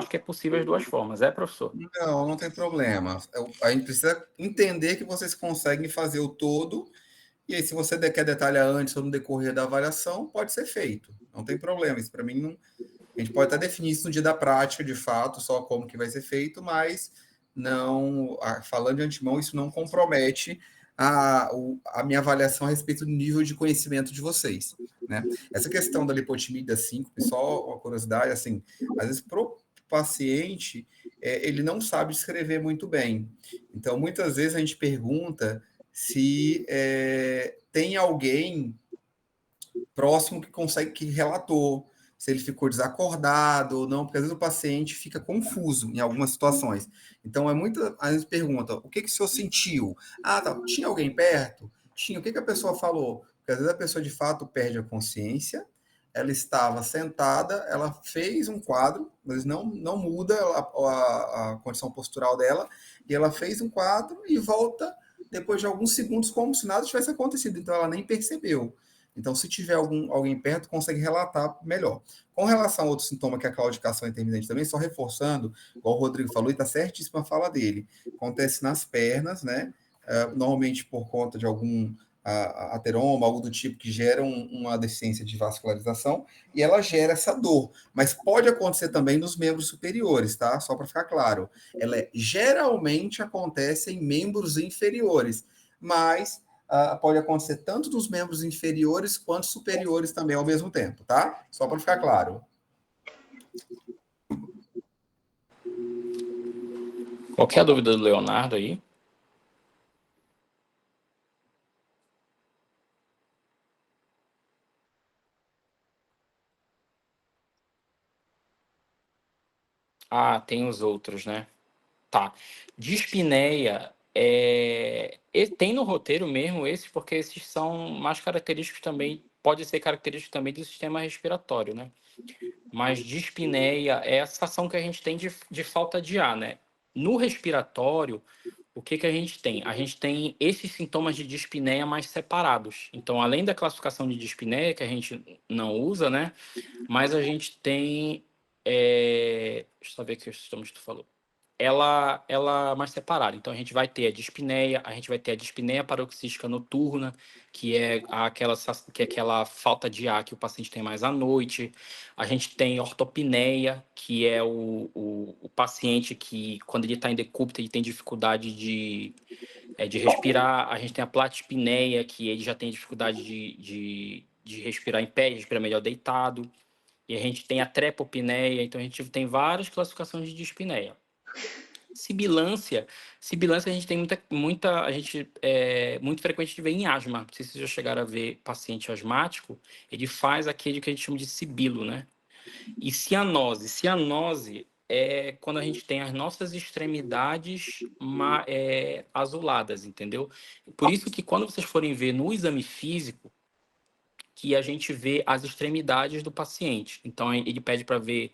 que é possível as duas formas, professor? Não, não tem problema. A gente precisa entender que vocês conseguem fazer o todo, e aí, se você quer detalhar antes ou no decorrer da avaliação, pode ser feito. Não tem problema. Isso para mim não. A gente pode até definir isso no dia da prática, de fato, só como que vai ser feito, mas não, falando de antemão, isso não compromete a minha avaliação a respeito do nível de conhecimento de vocês, né? Essa questão da lipotimia 5, só uma curiosidade, assim, às vezes para o paciente, ele não sabe escrever muito bem. Então, muitas vezes a gente pergunta se tem alguém próximo que consegue, que relatou, se ele ficou desacordado ou não, porque às vezes o paciente fica confuso em algumas situações. Então, às vezes pergunta, o que o senhor sentiu? Tá, tinha alguém perto? Tinha, o que a pessoa falou? Porque às vezes a pessoa de fato perde a consciência, ela estava sentada, ela fez um quadro, mas não muda a condição postural dela, e ela fez um quadro e volta depois de alguns segundos como se nada tivesse acontecido, então ela nem percebeu. Então, se tiver alguém perto, consegue relatar melhor. Com relação a outro sintoma, que é a claudicação intermitente também, só reforçando, igual o Rodrigo falou, e está certíssima a fala dele, acontece nas pernas, né? Normalmente por conta de algum ateroma, algo do tipo que gera uma deficiência de vascularização, e ela gera essa dor. Mas pode acontecer também nos membros superiores, tá? Só para ficar claro. Ela geralmente acontece em membros inferiores, mas pode acontecer tanto nos membros inferiores quanto superiores também ao mesmo tempo, tá? Só para ficar claro. Qualquer dúvida do Leonardo aí? Tem os outros, né? Tá. Dispneia, tem no roteiro mesmo esses, porque esses são mais característicos também, pode ser característico também do sistema respiratório, né? Mas dispneia é a sensação que a gente tem de falta de ar, né? No respiratório, o que a gente tem? A gente tem esses sintomas de dispneia mais separados. Então, além da classificação de dispneia, que a gente não usa, né? Mas a gente tem. Deixa eu ver que sintomas tu falou. Ela mais separada. Então, a gente vai ter a dispneia, a gente vai ter a dispneia paroxística noturna, que é aquela falta de ar que o paciente tem mais à noite. A gente tem ortopneia, que é o paciente que, quando ele está em decúbito, ele tem dificuldade de respirar. A gente tem a platipneia, que ele já tem dificuldade de respirar em pé, de respirar melhor deitado. E a gente tem a trepopneia, então a gente tem várias classificações de dispneia. Sibilância. Sibilância a gente tem a gente é muito frequente de ver em asma. Não sei se vocês já chegaram a ver paciente asmático, ele faz aquele que a gente chama de sibilo, né? E cianose. Cianose é quando a gente tem as nossas extremidades azuladas, entendeu? Por isso que quando vocês forem ver no exame físico, que a gente vê as extremidades do paciente. Então, ele pede para ver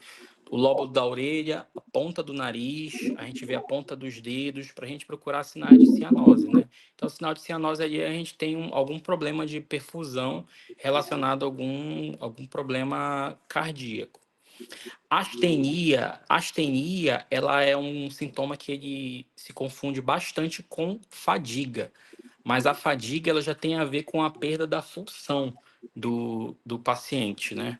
o lóbulo da orelha, a ponta do nariz, a gente vê a ponta dos dedos, para a gente procurar sinais de cianose, né? Então, o sinal de cianose ali, a gente tem algum problema de perfusão relacionado a algum problema cardíaco. Astenia, ela é um sintoma que ele se confunde bastante com fadiga, mas a fadiga ela já tem a ver com a perda da função do paciente, né?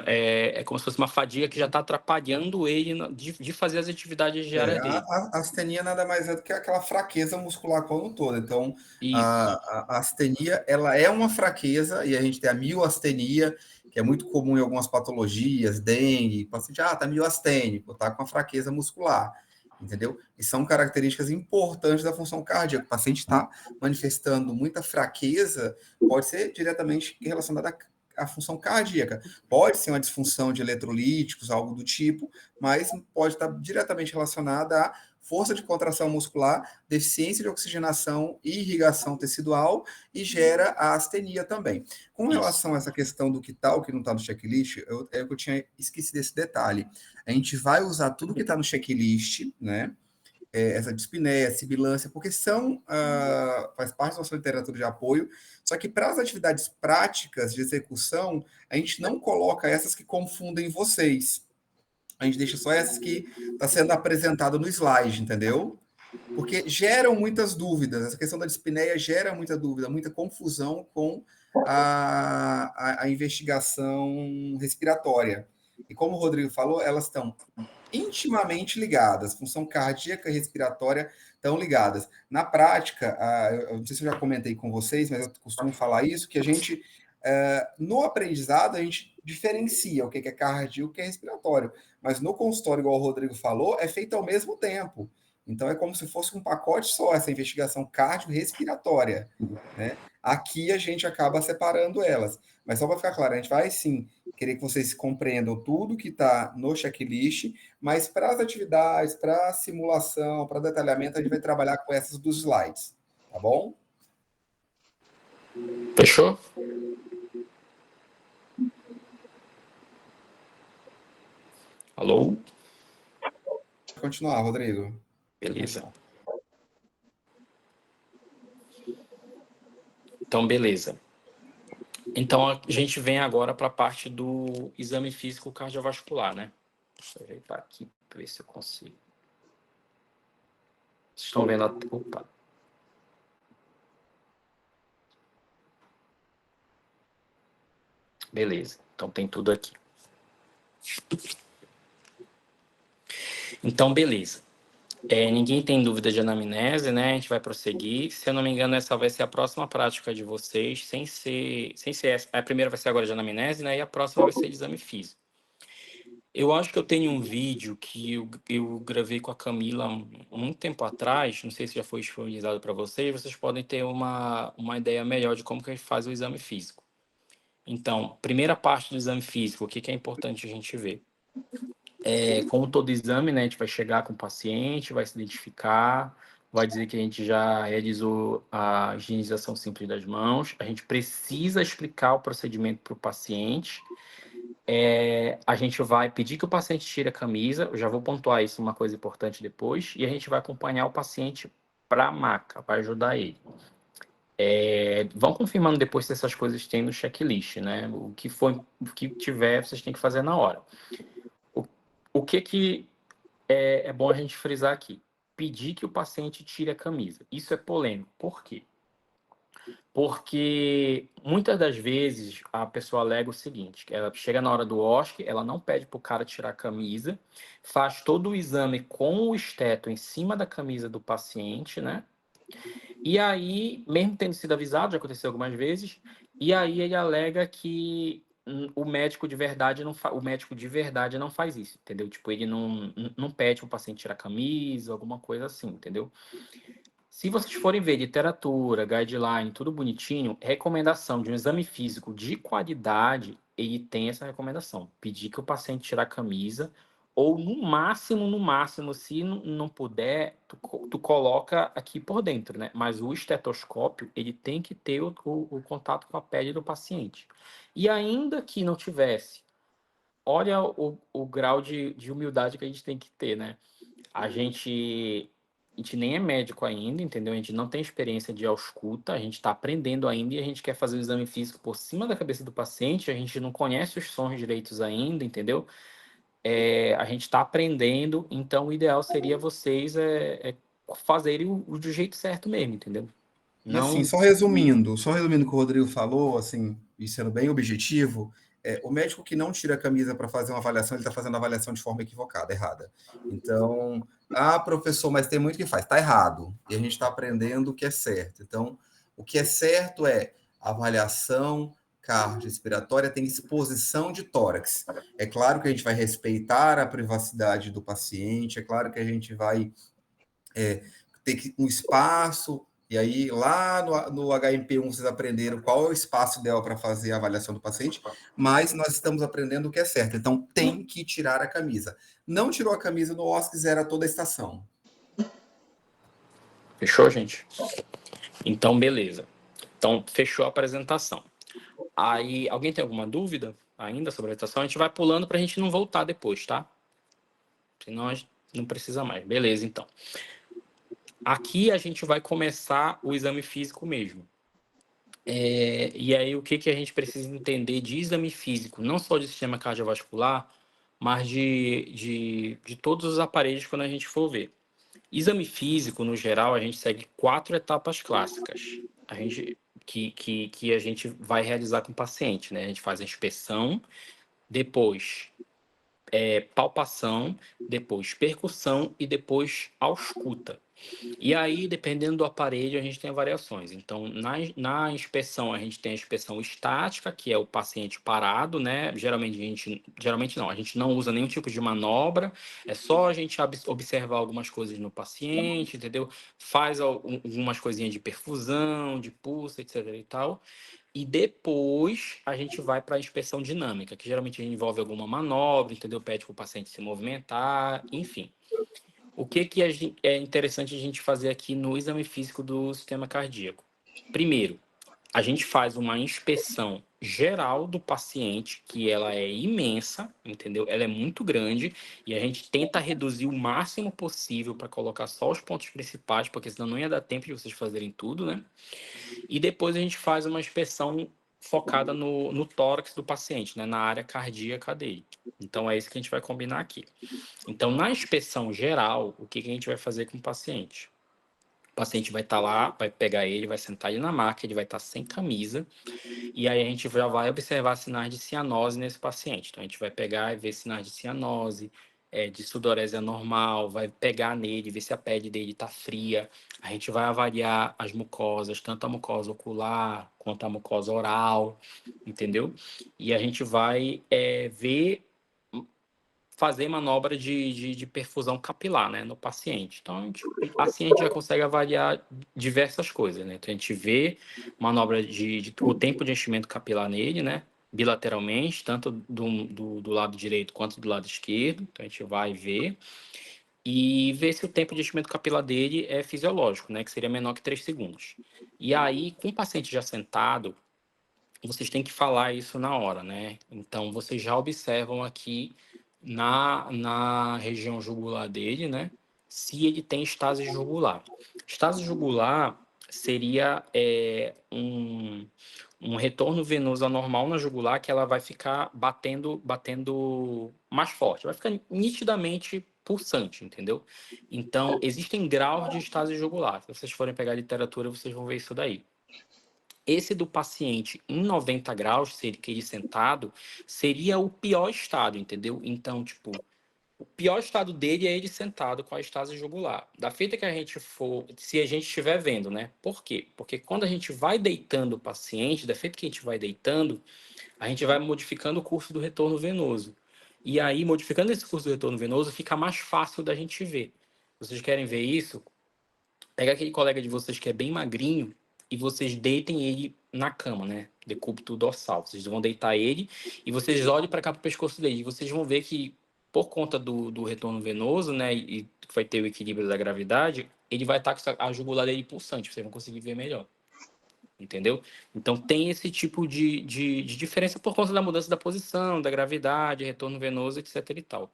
É como se fosse uma fadiga que já está atrapalhando ele de fazer as atividades diárias dele. A astenia nada mais é do que aquela fraqueza muscular como um todo. Então, Isso. a astenia, ela é uma fraqueza, e a gente tem a miostenia, que é muito comum em algumas patologias, dengue, o paciente, tá miostênico, tá com a fraqueza muscular, entendeu? E são características importantes da função cardíaca. O paciente está manifestando muita fraqueza, pode ser diretamente relacionada à função cardíaca. Pode ser uma disfunção de eletrolíticos, algo do tipo, mas pode estar diretamente relacionada à força de contração muscular, deficiência de oxigenação e irrigação tecidual, e gera a astenia também. Com relação a essa questão do que está ou que não está no checklist, eu tinha esquecido desse detalhe. A gente vai usar tudo que está no checklist, né? Essa dispneia, sibilância, porque faz parte da nossa literatura de apoio, só que para as atividades práticas de execução, a gente não coloca essas que confundem vocês. A gente deixa só essas que está sendo apresentada no slide, entendeu? Porque geram muitas dúvidas. Essa questão da dispneia gera muita dúvida, muita confusão com a investigação respiratória. E como o Rodrigo falou, elas estão intimamente ligadas. Função cardíaca e respiratória estão ligadas. Na prática, eu não sei se eu já comentei com vocês, mas eu costumo falar isso, que a gente, no aprendizado, a gente diferencia o que é cardio e o que é respiratório. Mas no consultório, igual o Rodrigo falou, é feito ao mesmo tempo. Então, é como se fosse um pacote só, essa investigação cardiorrespiratória, né? Aqui a gente acaba separando elas. Mas só para ficar claro, a gente vai, sim, querer que vocês compreendam tudo que está no checklist, mas para as atividades, para a simulação, para detalhamento, a gente vai trabalhar com essas dos slides, tá bom? Fechou? Alô? Pode continuar, Rodrigo. Beleza. Então, beleza. Então, a gente vem agora para a parte do exame físico cardiovascular, né? Deixa eu ajeitar aqui para ver se eu consigo. Vocês estão vendo? Opa. Beleza. Então, tem tudo aqui. Então, beleza. Ninguém tem dúvida de anamnese, né? A gente vai prosseguir. Se eu não me engano, essa vai ser a próxima prática de vocês, sem ser essa. A primeira vai ser agora de anamnese, né? E a próxima vai ser de exame físico. Eu acho que eu tenho um vídeo que eu gravei com a Camila há muito tempo atrás, não sei se já foi disponibilizado para vocês podem ter uma ideia melhor de como que a gente faz o exame físico. Então, primeira parte do exame físico, o que é importante a gente ver? Como todo exame, né, a gente vai chegar com o paciente, vai se identificar, vai dizer que a gente já realizou a higienização simples das mãos, a gente precisa explicar o procedimento para o paciente, a gente vai pedir que o paciente tire a camisa, eu já vou pontuar isso, uma coisa importante depois, e a gente vai acompanhar o paciente para a maca, para ajudar ele. Vão confirmando depois se essas coisas têm no checklist, né? O que tiver, vocês têm que fazer na hora. O que é bom a gente frisar aqui? Pedir que o paciente tire a camisa. Isso é polêmico. Por quê? Porque muitas das vezes a pessoa alega o seguinte, ela chega na hora do OSCE, ela não pede para o cara tirar a camisa, faz todo o exame com o esteto em cima da camisa do paciente, né? E aí, mesmo tendo sido avisado, já aconteceu algumas vezes, e aí ele alega que o médico de verdade o médico de verdade não faz isso, entendeu? Tipo, ele não pede para o paciente tirar a camisa, alguma coisa assim, entendeu? Se vocês forem ver literatura, guideline, tudo bonitinho, recomendação de um exame físico de qualidade, ele tem essa recomendação. Pedir que o paciente tire a camisa, ou no máximo, se não puder, tu coloca aqui por dentro, né? Mas o estetoscópio, ele tem que ter o contato com a pele do paciente. E ainda que não tivesse, olha o grau de humildade que a gente tem que ter, né? A gente, a gente nem é médico ainda, entendeu? A gente não tem experiência de ausculta, a gente está aprendendo ainda e a gente quer fazer o exame físico por cima da cabeça do paciente, a gente não conhece os sons direitos ainda, entendeu? A gente está aprendendo, então o ideal seria vocês fazerem do jeito certo mesmo, entendeu? E assim, Não. só resumindo o que o Rodrigo falou, assim, e sendo bem objetivo, o médico que não tira a camisa para fazer uma avaliação, ele está fazendo a avaliação de forma equivocada, errada. Então, professor, mas tem muito que faz, está errado. E a gente está aprendendo o que é certo. Então, o que é certo é avaliação cardiorrespiratória tem exposição de tórax. É claro que a gente vai respeitar a privacidade do paciente, é claro que a gente vai ter um espaço. E aí, lá no HMP1, vocês aprenderam qual é o espaço ideal para fazer a avaliação do paciente, mas nós estamos aprendendo o que é certo. Então, tem que tirar a camisa. Não tirou a camisa no OSCE, zera toda a estação. Fechou, gente? Então, beleza. Então, fechou a apresentação. Aí, alguém tem alguma dúvida ainda sobre a apresentação? A gente vai pulando para a gente não voltar depois, tá? Senão a gente não precisa mais. Beleza, então. Aqui a gente vai começar o exame físico mesmo. E aí, o que a gente precisa entender de exame físico, não só de sistema cardiovascular, mas de todos os aparelhos quando a gente for ver. Exame físico, no geral, a gente segue 4 etapas clássicas. Que a gente vai realizar com o paciente, né? A gente faz a inspeção, depois palpação, depois percussão e depois ausculta. E aí, dependendo do aparelho, a gente tem variações. Então, na inspeção, a gente tem a inspeção estática, que é o paciente parado, né? Geralmente não, a gente não usa nenhum tipo de manobra, é só a gente observar algumas coisas no paciente, entendeu? Faz algumas coisinhas de perfusão, de pulso, etc e tal. E depois a gente vai para a inspeção dinâmica, que geralmente envolve alguma manobra, entendeu? Pede para o paciente se movimentar, enfim. O que é interessante a gente fazer aqui no exame físico do sistema cardíaco? Primeiro, a gente faz uma inspeção geral do paciente, que ela é imensa, entendeu? Ela é muito grande e a gente tenta reduzir o máximo possível para colocar só os pontos principais, porque senão não ia dar tempo de vocês fazerem tudo, né? E depois a gente faz uma inspeção focada no tórax do paciente, né? Na área cardíaca dele. Então é isso que a gente vai combinar aqui. Então, na inspeção geral, o que a gente vai fazer com o paciente? O paciente vai estar lá, vai pegar ele, vai sentar ele na maca, ele vai estar sem camisa, e aí a gente já vai observar sinais de cianose nesse paciente. Então, a gente vai pegar e ver sinais de cianose, de sudorese anormal, vai pegar nele, ver se a pele dele está fria. A gente vai avaliar as mucosas, tanto a mucosa ocular quanto a mucosa oral, entendeu? E a gente vai ver fazer manobra de perfusão capilar, né, no paciente. Então, assim a gente já consegue avaliar diversas coisas, né? Então, a gente vê manobra o tempo de enchimento capilar nele, né, bilateralmente, tanto do lado direito quanto do lado esquerdo. Então, a gente vai ver e ver se o tempo de enchimento capilar dele é fisiológico, né, que seria menor que 3 segundos. E aí, com o paciente já sentado, vocês têm que falar isso na hora, né? Então, vocês já observam aqui na região jugular dele, né? Se ele tem estase jugular. Estase jugular seria um retorno venoso anormal na jugular que ela vai ficar batendo mais forte. Vai ficar nitidamente pulsante, entendeu? Então, existem graus de estase jugular. Se vocês forem pegar a literatura, vocês vão ver isso daí. Esse do paciente em 90 graus, se ele querer sentado, seria o pior estado, entendeu? Então, tipo, o pior estado dele é ele sentado com a estase jugular. Da feita que a gente for, se a gente estiver vendo, né? Por quê? Porque quando a gente vai deitando o paciente, da feita que a gente vai deitando, a gente vai modificando o curso do retorno venoso. E aí, modificando esse curso do retorno venoso, fica mais fácil da gente ver. Vocês querem ver isso? Pega aquele colega de vocês que é bem magrinho e vocês deitem ele na cama, né? Decúbito dorsal. Vocês vão deitar ele e vocês olhem para cá para o pescoço dele. E vocês vão ver que, por conta do retorno venoso, né? E que vai ter o equilíbrio da gravidade, ele vai estar com a jugular dele pulsante. Vocês vão conseguir ver melhor. Entendeu? Então tem esse tipo de diferença por conta da mudança da posição, da gravidade, retorno venoso, etc e tal.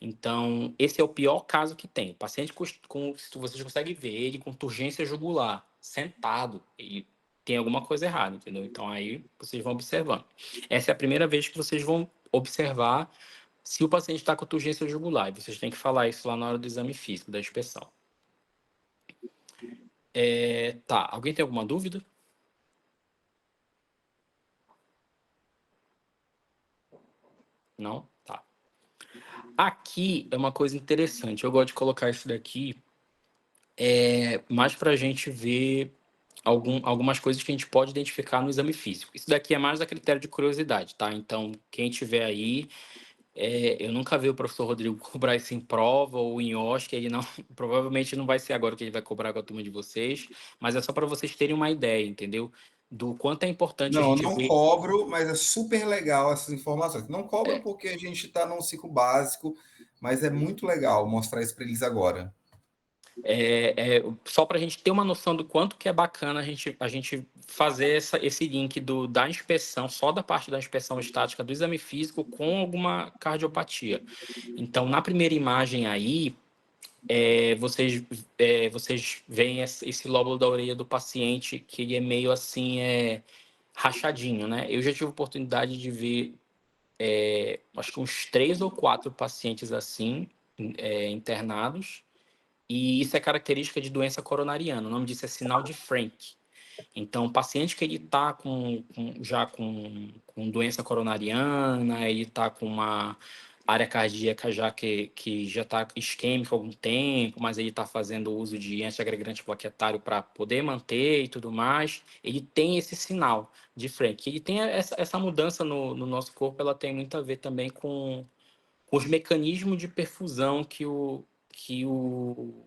Então, esse é o pior caso que tem. O paciente se vocês conseguem ver ele com turgência jugular, sentado, e tem alguma coisa errada, entendeu? Então, aí vocês vão observando. Essa é a primeira vez que vocês vão observar se o paciente está com turgência jugular. E vocês têm que falar isso lá na hora do exame físico, da inspeção. Tá, alguém tem alguma dúvida? Não? Tá. Aqui é uma coisa interessante. Eu gosto de colocar isso daqui mais para a gente ver algumas coisas que a gente pode identificar no exame físico. Isso daqui é mais a critério de curiosidade, tá? Então, quem tiver aí, eu nunca vi o professor Rodrigo cobrar isso em prova ou em OSCE, ele não, provavelmente não vai ser agora que ele vai cobrar com a turma de vocês, mas é só para vocês terem uma ideia, entendeu? Do quanto é importante a Não, gente não ver. cobro, mas é super legal essas informações. Não cobro porque a gente está num ciclo básico, mas é muito legal mostrar isso para eles agora. Só para a gente ter uma noção do quanto que é bacana a gente fazer esse link da inspeção, só da parte da inspeção estática do exame físico com alguma cardiopatia. Então, na primeira imagem aí, vocês veem esse lóbulo da orelha do paciente, que ele é meio assim, rachadinho, né? Eu já tive a oportunidade de ver, acho que uns 3 ou 4 pacientes assim, internados, e isso é característica de doença coronariana. O nome disso é sinal de Frank. Então, o paciente que ele está já com doença coronariana, ele está com uma área cardíaca já que já está isquêmica há algum tempo, mas ele está fazendo uso de antiagregante plaquetário para poder manter e tudo mais, ele tem esse sinal de Frank. Ele tem essa mudança no nosso corpo, ela tem muito a ver também com os mecanismos de perfusão que o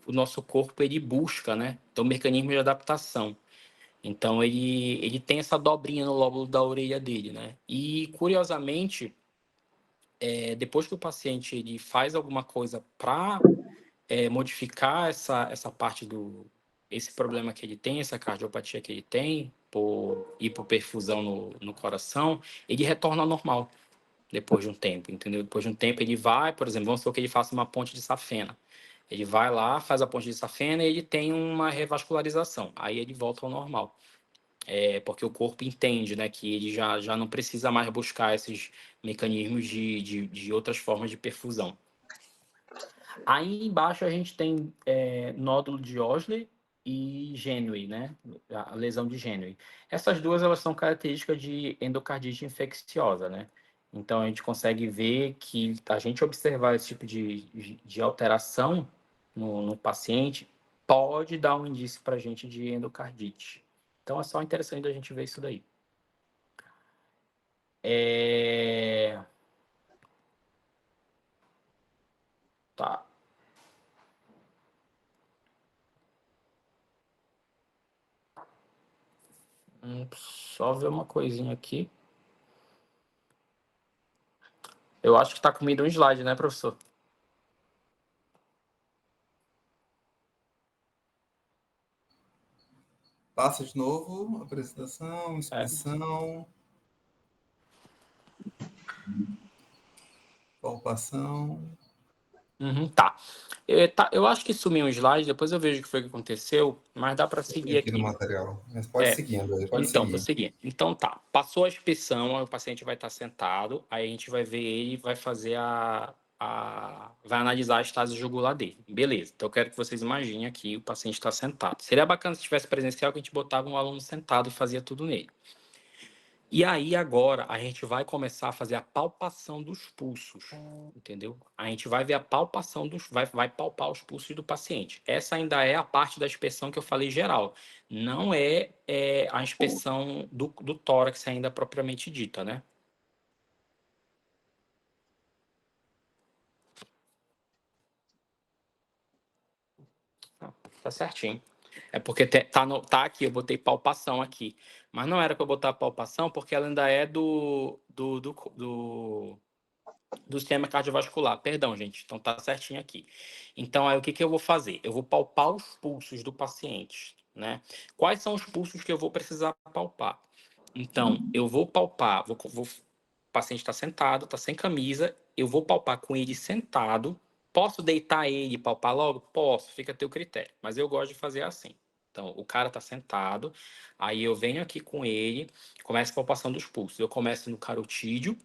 nosso corpo ele busca, né? Então, mecanismo de adaptação. Então, ele tem essa dobrinha no lóbulo da orelha dele, né? E, curiosamente, depois que o paciente ele faz alguma coisa para modificar essa parte esse problema que ele tem, essa cardiopatia que ele tem, por hipoperfusão no coração, ele retorna ao normal depois de um tempo, entendeu? Depois de um tempo ele vai, por exemplo, vamos supor que ele faça uma ponte de safena. Ele vai lá, faz a ponte de safena e ele tem uma revascularização. Aí ele volta ao normal. Porque o corpo entende, né, que ele já não precisa mais buscar esses mecanismos de outras formas de perfusão. Aí embaixo a gente tem nódulo de Osler e Genway, né? A lesão de Genway. Essas duas elas são características de endocardite infecciosa, né? Então a gente consegue ver que a gente observar esse tipo de alteração no paciente pode dar um indício para a gente de endocardite. Então é só interessante a gente ver isso daí. Tá. Só ver uma coisinha aqui. Eu acho que está comido um slide, né, professor? Passa de novo, apresentação, inspeção, palpação. Tá. Eu acho que sumiu um slide, depois eu vejo o que foi que aconteceu, mas dá para seguir Aqui no aqui. material. Mas pode seguindo, pode Então, seguir. tô seguindo. Então tá. Passou a inspeção, aí o paciente vai estar sentado, aí a gente vai ver ele e vai fazer vai analisar a estase jugular dele. Beleza. Então eu quero que vocês imaginem aqui o paciente está sentado. Seria bacana se tivesse presencial que a gente botava um aluno sentado e fazia tudo nele. E aí, agora, a gente vai começar a fazer a palpação dos pulsos, entendeu? A gente vai ver a palpação vai palpar os pulsos do paciente. Essa ainda é a parte da inspeção que eu falei geral. Não é a inspeção do tórax ainda propriamente dita, né? Tá certinho. É porque tá aqui, eu botei palpação aqui. Mas não era para eu botar palpação, porque ela ainda é do sistema cardiovascular. Perdão, gente. Então tá certinho aqui. Então, aí o que que eu vou fazer? Eu vou palpar os pulsos do paciente, né? Quais são os pulsos que eu vou precisar palpar? Então, eu vou palpar, o paciente está sentado, está sem camisa, eu vou palpar com ele sentado. Posso deitar ele e palpar logo? Posso, fica a teu critério. Mas eu gosto de fazer assim. Então, o cara está sentado, aí eu venho aqui com ele, começo a palpação dos pulsos. Eu começo no carotídeo,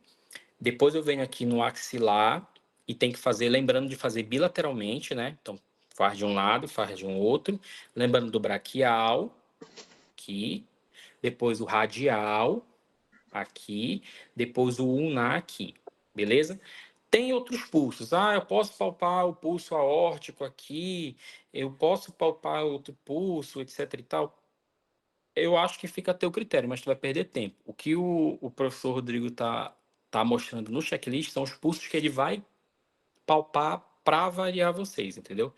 depois eu venho aqui no axilar e tem que fazer, lembrando de fazer bilateralmente, né? Então, faz de um lado, faz de um outro. Lembrando do braquial, aqui. Depois o radial, aqui. Depois o ulnar, aqui. Beleza? Tem outros pulsos. Ah, eu posso palpar o pulso aórtico aqui. Eu posso palpar outro pulso, etc e tal. Eu acho que fica a teu critério, mas tu vai perder tempo. O que o professor Rodrigo tá mostrando no checklist são os pulsos que ele vai palpar para avaliar vocês, entendeu?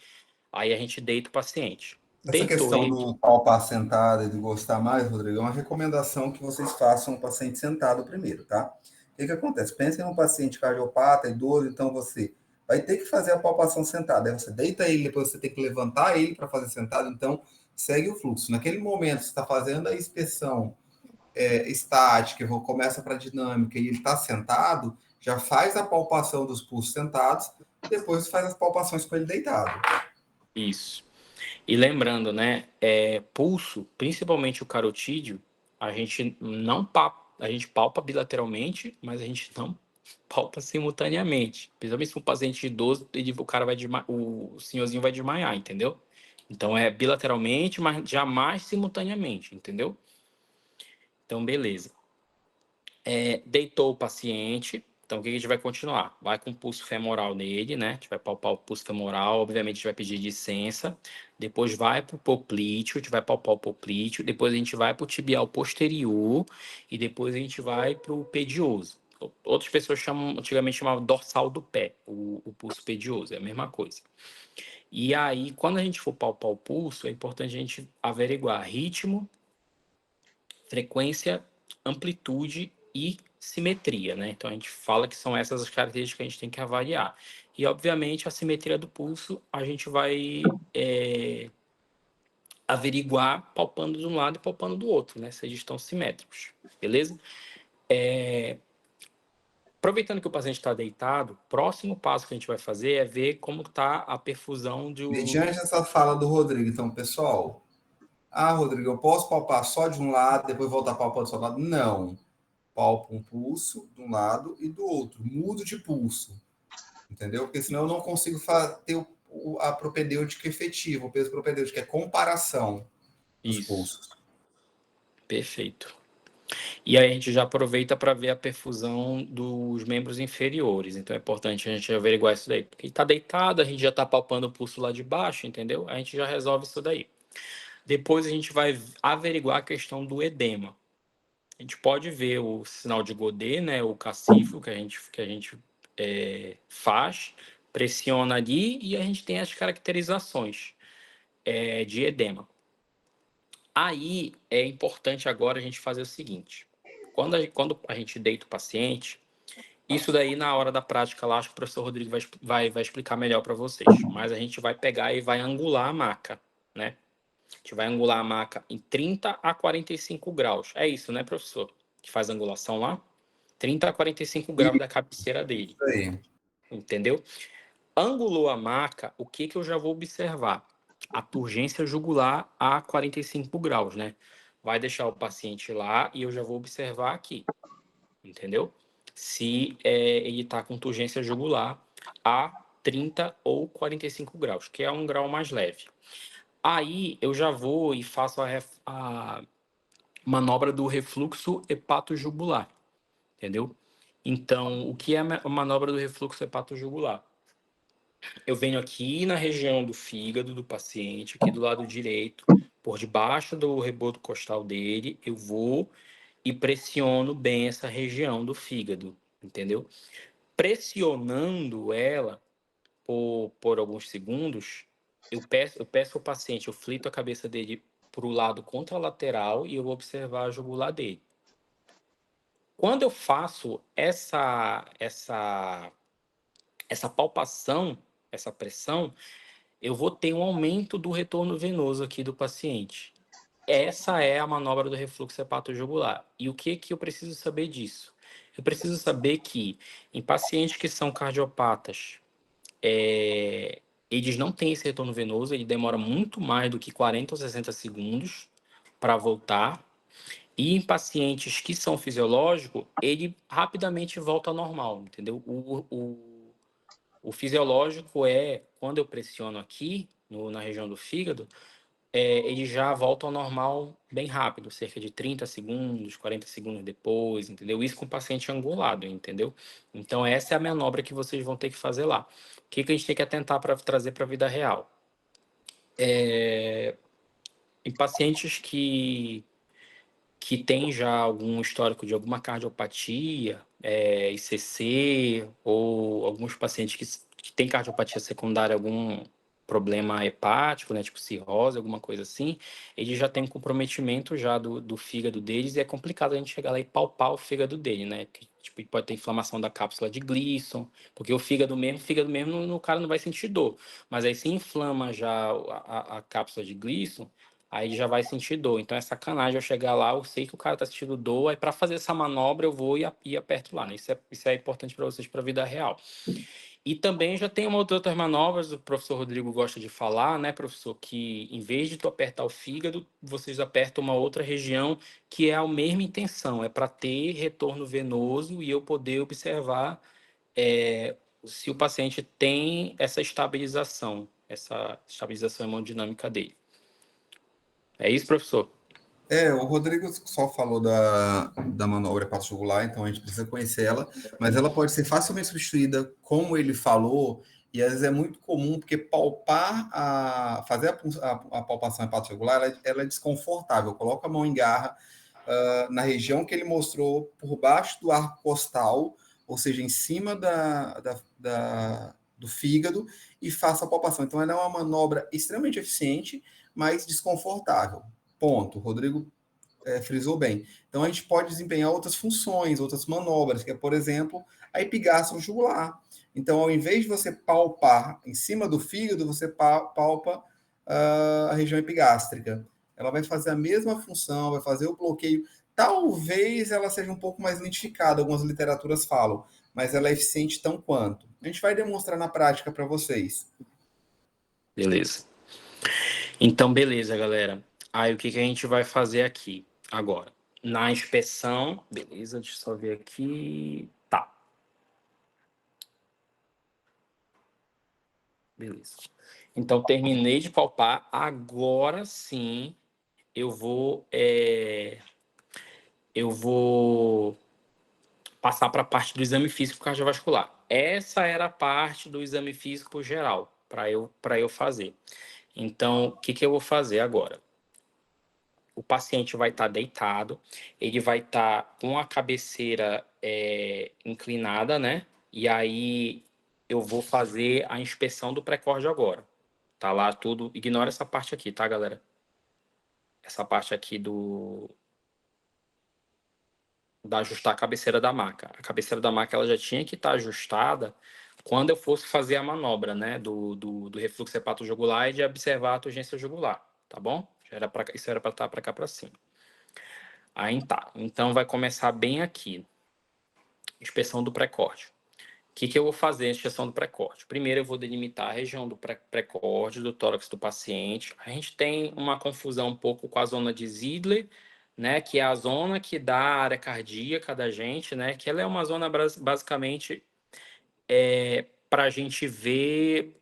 Aí a gente deita o paciente. Essa Deitou questão ele. do palpar sentado e de gostar mais, Rodrigo, é uma recomendação que vocês façam o paciente sentado primeiro, tá? O que que acontece? Pensem num paciente cardiopata, idoso, então você vai ter que fazer a palpação sentada. Aí você deita ele, depois você tem que levantar ele para fazer sentado, então segue o fluxo. Naquele momento, você está fazendo a inspeção estática, começa para dinâmica e ele está sentado, já faz a palpação dos pulsos sentados, depois faz as palpações com ele deitado. Isso. E lembrando, né? Pulso, principalmente o carotídeo, a gente não a gente palpa bilateralmente, mas a gente não palpa simultaneamente. Principalmente se um paciente idoso, o cara vai o senhorzinho vai desmaiar, entendeu? Então é bilateralmente, mas jamais simultaneamente, entendeu? Então, beleza. Deitou o paciente. Então, o que a gente vai continuar? Vai com o pulso femoral nele, né? A gente vai palpar o pulso femoral. Obviamente, a gente vai pedir licença. Depois vai para o poplíteo, a gente vai palpar o poplíteo. Depois a gente vai para o tibial posterior. E depois a gente vai para o pedioso. Outras pessoas antigamente chamavam dorsal do pé, o pulso pedioso. É a mesma coisa. E aí, quando a gente for palpar o pulso, é importante a gente averiguar ritmo, frequência, amplitude e simetria, né? Então a gente fala que são essas as características que a gente tem que avaliar. E obviamente a simetria do pulso a gente vai averiguar palpando de um lado e palpando do outro, né? Se eles estão simétricos, beleza? Aproveitando que o paciente está deitado, o próximo passo que a gente vai fazer é ver como está a perfusão Mediante essa fala do Rodrigo, então, pessoal, Rodrigo, eu posso palpar só de um lado, depois voltar palpando só do lado? Não. Palpo um pulso de um lado e do outro. Mudo de pulso. Entendeu? Porque senão eu não consigo ter a propedêutica efetiva, o peso propedêutico, que é comparação dos Isso, pulsos. perfeito. E aí a gente já aproveita para ver a perfusão dos membros inferiores. Então é importante a gente averiguar isso daí. Porque está deitado, a gente já está palpando o pulso lá de baixo, entendeu? A gente já resolve isso daí. Depois a gente vai averiguar a questão do edema. A gente pode ver o sinal de Godet, né, o cacifo que a gente faz, pressiona ali e a gente tem as caracterizações de edema. Aí é importante agora a gente fazer o seguinte: quando a gente deita o paciente, isso daí na hora da prática lá, acho que o professor Rodrigo vai explicar melhor para vocês. Mas a gente vai pegar e vai angular a maca, né? A gente vai angular a maca em 30 a 45 graus. É isso, né, professor? Que faz a angulação lá? 30 a 45 graus da cabeceira dele. Isso aí. Entendeu? Angulou a maca, o que eu já vou observar? A turgência jugular a 45 graus, né? Vai deixar o paciente lá e eu já vou observar aqui, entendeu? Se ele está com turgência jugular a 30 ou 45 graus, que é um grau mais leve. Aí eu já vou e faço manobra do refluxo hepatojugular, entendeu? Então, o que é a manobra do refluxo hepatojugular? Eu venho aqui na região do fígado do paciente, aqui do lado direito, por debaixo do reboto costal dele, eu vou e pressiono bem essa região do fígado, entendeu? Pressionando ela por alguns segundos, eu peço ao paciente, eu flito a cabeça dele para o lado contralateral e eu vou observar a jugular dele. Quando eu faço essa palpação, essa pressão, eu vou ter um aumento do retorno venoso aqui do paciente. Essa é a manobra do refluxo hepatojugular. E o que eu preciso saber disso? Eu preciso saber que em pacientes que são cardiopatas, eles não têm esse retorno venoso, ele demora muito mais do que 40 ou 60 segundos para voltar. E em pacientes que são fisiológicos, ele rapidamente volta ao normal, entendeu? O fisiológico é, quando eu pressiono aqui, na região do fígado, ele já volta ao normal bem rápido, cerca de 30 segundos, 40 segundos depois, entendeu? Isso com o paciente angulado, entendeu? Então, essa é a manobra que vocês vão ter que fazer lá. O que a gente tem que atentar para trazer para a vida real? Em pacientes que têm já algum histórico de alguma cardiopatia, ICC, ou alguns pacientes que têm cardiopatia secundária, algum problema hepático, né, tipo cirrose, alguma coisa assim, eles já têm um comprometimento já do fígado deles, e é complicado a gente chegar lá e palpar o fígado dele, né? Tipo, pode ter inflamação da cápsula de Gleason, porque o fígado mesmo, no cara não vai sentir dor. Mas aí se inflama já a cápsula de Gleason, aí já vai sentir dor. Então é sacanagem eu chegar lá, eu sei que o cara tá sentindo dor, aí para fazer essa manobra eu vou e aperto lá, né? Isso é importante para vocês para a vida real. E também já tem outras manobras, o professor Rodrigo gosta de falar, né, professor, que em vez de tu apertar o fígado, vocês apertam uma outra região que é a mesma intenção, é para ter retorno venoso e eu poder observar se o paciente tem essa estabilização hemodinâmica dele. É isso, professor? O Rodrigo só falou da manobra hepatojugular, então a gente precisa conhecer ela, mas ela pode ser facilmente substituída, como ele falou, e às vezes é muito comum, porque fazer a palpação hepatojugular, ela é desconfortável. Coloca a mão em garra na região que ele mostrou, por baixo do arco costal, ou seja, em cima do fígado, e faça a palpação. Então, ela é uma manobra extremamente eficiente, mas desconfortável. Ponto. O Rodrigo frisou bem. Então, a gente pode desempenhar outras funções, outras manobras, que é, por exemplo, a epigástrio jugular. Então, ao invés de você palpar em cima do fígado, você palpa a região epigástrica. Ela vai fazer a mesma função, vai fazer o bloqueio. Talvez ela seja um pouco mais lentificada, algumas literaturas falam, mas ela é eficiente tão quanto. A gente vai demonstrar na prática para vocês. Beleza. Então, beleza, galera. Aí, o que a gente vai fazer aqui agora? Na inspeção, beleza, deixa eu só ver aqui. Tá. Beleza. Então, terminei de palpar. Agora sim, eu vou passar para a parte do exame físico cardiovascular. Essa era a parte do exame físico geral, para eu fazer. Então, o que eu vou fazer agora? O paciente vai estar deitado, ele vai estar com a cabeceira inclinada, né? E aí eu vou fazer a inspeção do pré-córdio agora. Tá lá tudo. Ignora essa parte aqui, tá, galera? Essa parte aqui da ajustar a cabeceira da maca. A cabeceira da maca ela já tinha que estar ajustada quando eu fosse fazer a manobra, né? Do refluxo hepatojugular e de observar a turgência jugular, tá bom? Isso era para estar para cá para cima. Aí tá. Então vai começar bem aqui. Inspeção do pré-córdio. O que eu vou fazer na inspeção do pré-córdio? Primeiro eu vou delimitar a região do pré-córdio, do tórax do paciente. A gente tem uma confusão um pouco com a zona de Ziegler, né, que é a zona que dá a área cardíaca da gente, né, que ela é uma zona basicamente para a gente ver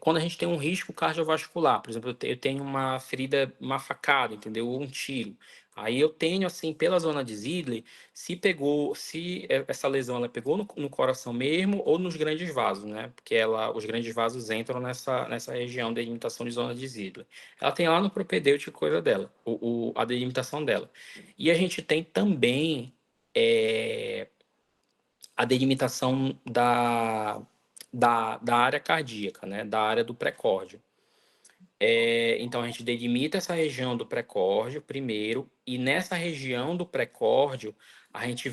quando a gente tem um risco cardiovascular. Por exemplo, eu tenho uma ferida, uma facada, entendeu? Ou um tiro. Aí eu tenho, assim, pela zona de Zidler, se essa lesão ela pegou no coração mesmo ou nos grandes vasos, né? Porque os grandes vasos entram nessa região da delimitação de zona de Zidler. Ela tem lá no propedêutico coisa dela, a delimitação dela. E a gente tem também a delimitação da área cardíaca, né? Da área do pré-córdio. Então, a gente delimita essa região do pré-córdio primeiro, e nessa região do pré-córdio, a gente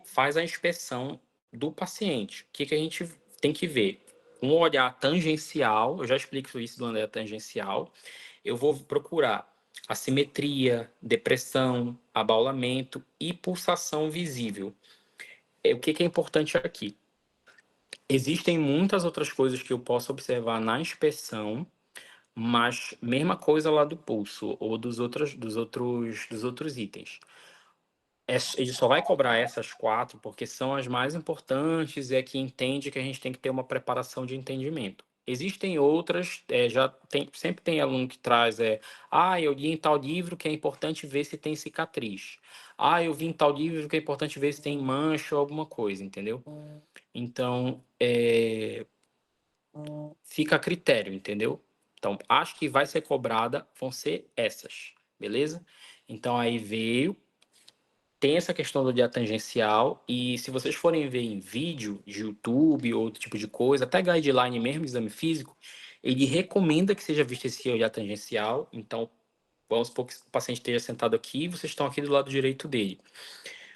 faz a inspeção do paciente. O que a gente tem que ver? Um olhar tangencial, eu já explico isso do olhar tangencial, eu vou procurar assimetria, depressão, abaulamento e pulsação visível. O que é importante aqui? Existem muitas outras coisas que eu posso observar na inspeção, mas mesma coisa lá do pulso ou dos outros itens. Ele só vai cobrar essas 4 porque são as mais importantes e é que entende que a gente tem que ter uma preparação de entendimento. Existem outras, sempre tem aluno que traz, eu li em tal livro que é importante ver se tem cicatriz. Eu vi em tal livro que é importante ver se tem mancha ou alguma coisa, entendeu? Então, fica a critério, entendeu? Então, acho que vai ser cobrada, vão ser essas, beleza? Então, aí tem essa questão do olhar tangencial, e se vocês forem ver em vídeo de YouTube ou outro tipo de coisa, até guideline mesmo, exame físico, ele recomenda que seja visto esse olhar tangencial. Então, vamos supor que o paciente esteja sentado aqui e vocês estão aqui do lado direito dele.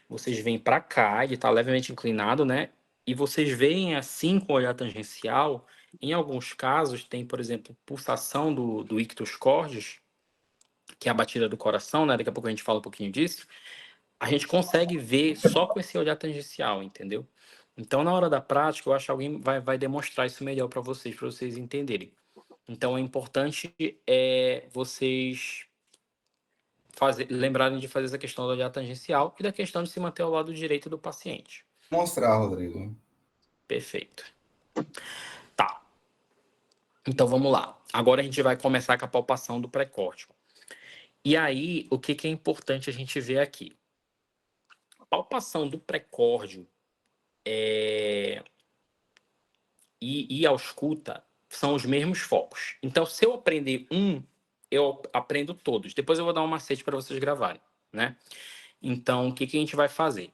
Vocês vêm para cá, ele está levemente inclinado, né? E vocês veem assim com o olhar tangencial. Em alguns casos, tem, por exemplo, pulsação do ictus cordis, que é a batida do coração, né? Daqui a pouco a gente fala um pouquinho disso. A gente consegue ver só com esse olhar tangencial, entendeu? Então, na hora da prática, eu acho que alguém vai demonstrar isso melhor para vocês entenderem. Então, é importante vocês lembrarem de fazer essa questão do olhar tangencial e da questão de se manter ao lado direito do paciente. Mostrar, Rodrigo. Perfeito. Tá. Então, vamos lá. Agora a gente vai começar com a palpação do pré-córdio. E aí, o que é importante a gente ver aqui? A palpação do pré-córdio e a ausculta são os mesmos focos. Então, se eu aprender eu aprendo todos. Depois eu vou dar um macete para vocês gravarem, né? Então, o que a gente vai fazer?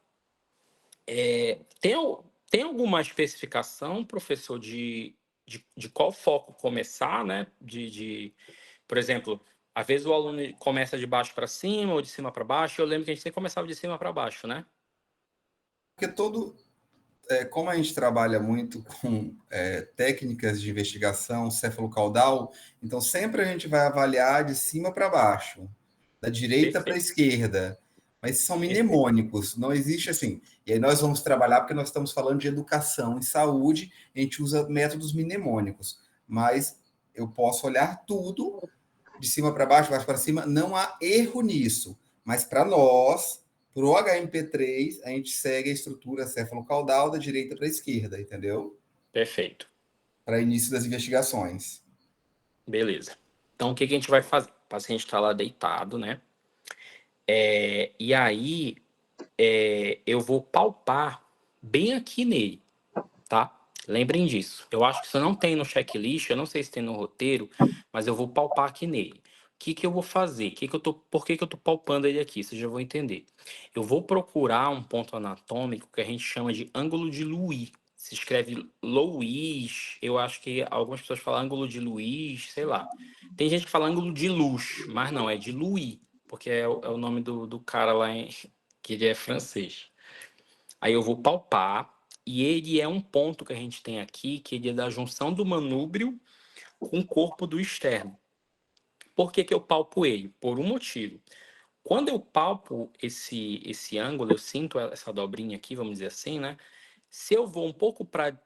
Tem alguma especificação, professor, de qual foco começar, né? Por exemplo, às vezes o aluno começa de baixo para cima ou de cima para baixo. Eu lembro que a gente sempre começava de cima para baixo, né? Porque como a gente trabalha muito com técnicas de investigação cefalocaudal, então sempre a gente vai avaliar de cima para baixo, da direita para a esquerda, mas são mnemônicos, não existe assim. E aí nós vamos trabalhar, porque nós estamos falando de educação e saúde, a gente usa métodos mnemônicos, mas eu posso olhar tudo de cima para baixo, baixo para cima, não há erro nisso, mas para nós, para o HMP3, a gente segue a estrutura cefalocaudal da direita para a esquerda, entendeu? Perfeito. Para início das investigações. Beleza. Então, o que a gente vai fazer? O paciente está lá deitado, né? E aí, eu vou palpar bem aqui nele, tá? Lembrem disso. Eu acho que isso não tem no checklist, eu não sei se tem no roteiro, mas eu vou palpar aqui nele. O que eu vou fazer? Por que eu tô palpando ele aqui? Vocês já vão entender. Eu vou procurar um ponto anatômico que a gente chama de ângulo de Louis. Se escreve Louis, eu acho que algumas pessoas falam ângulo de Louis, sei lá. Tem gente que fala ângulo de luz, mas não, é de Louis, porque é o nome do cara lá, que ele é francês. Aí eu vou palpar, e ele é um ponto que a gente tem aqui, que ele é da junção do manúbrio com o corpo do externo. Por que eu palpo ele? Por um motivo. Quando eu palpo esse ângulo, eu sinto essa dobrinha aqui, vamos dizer assim, né? Se eu vou um pouco para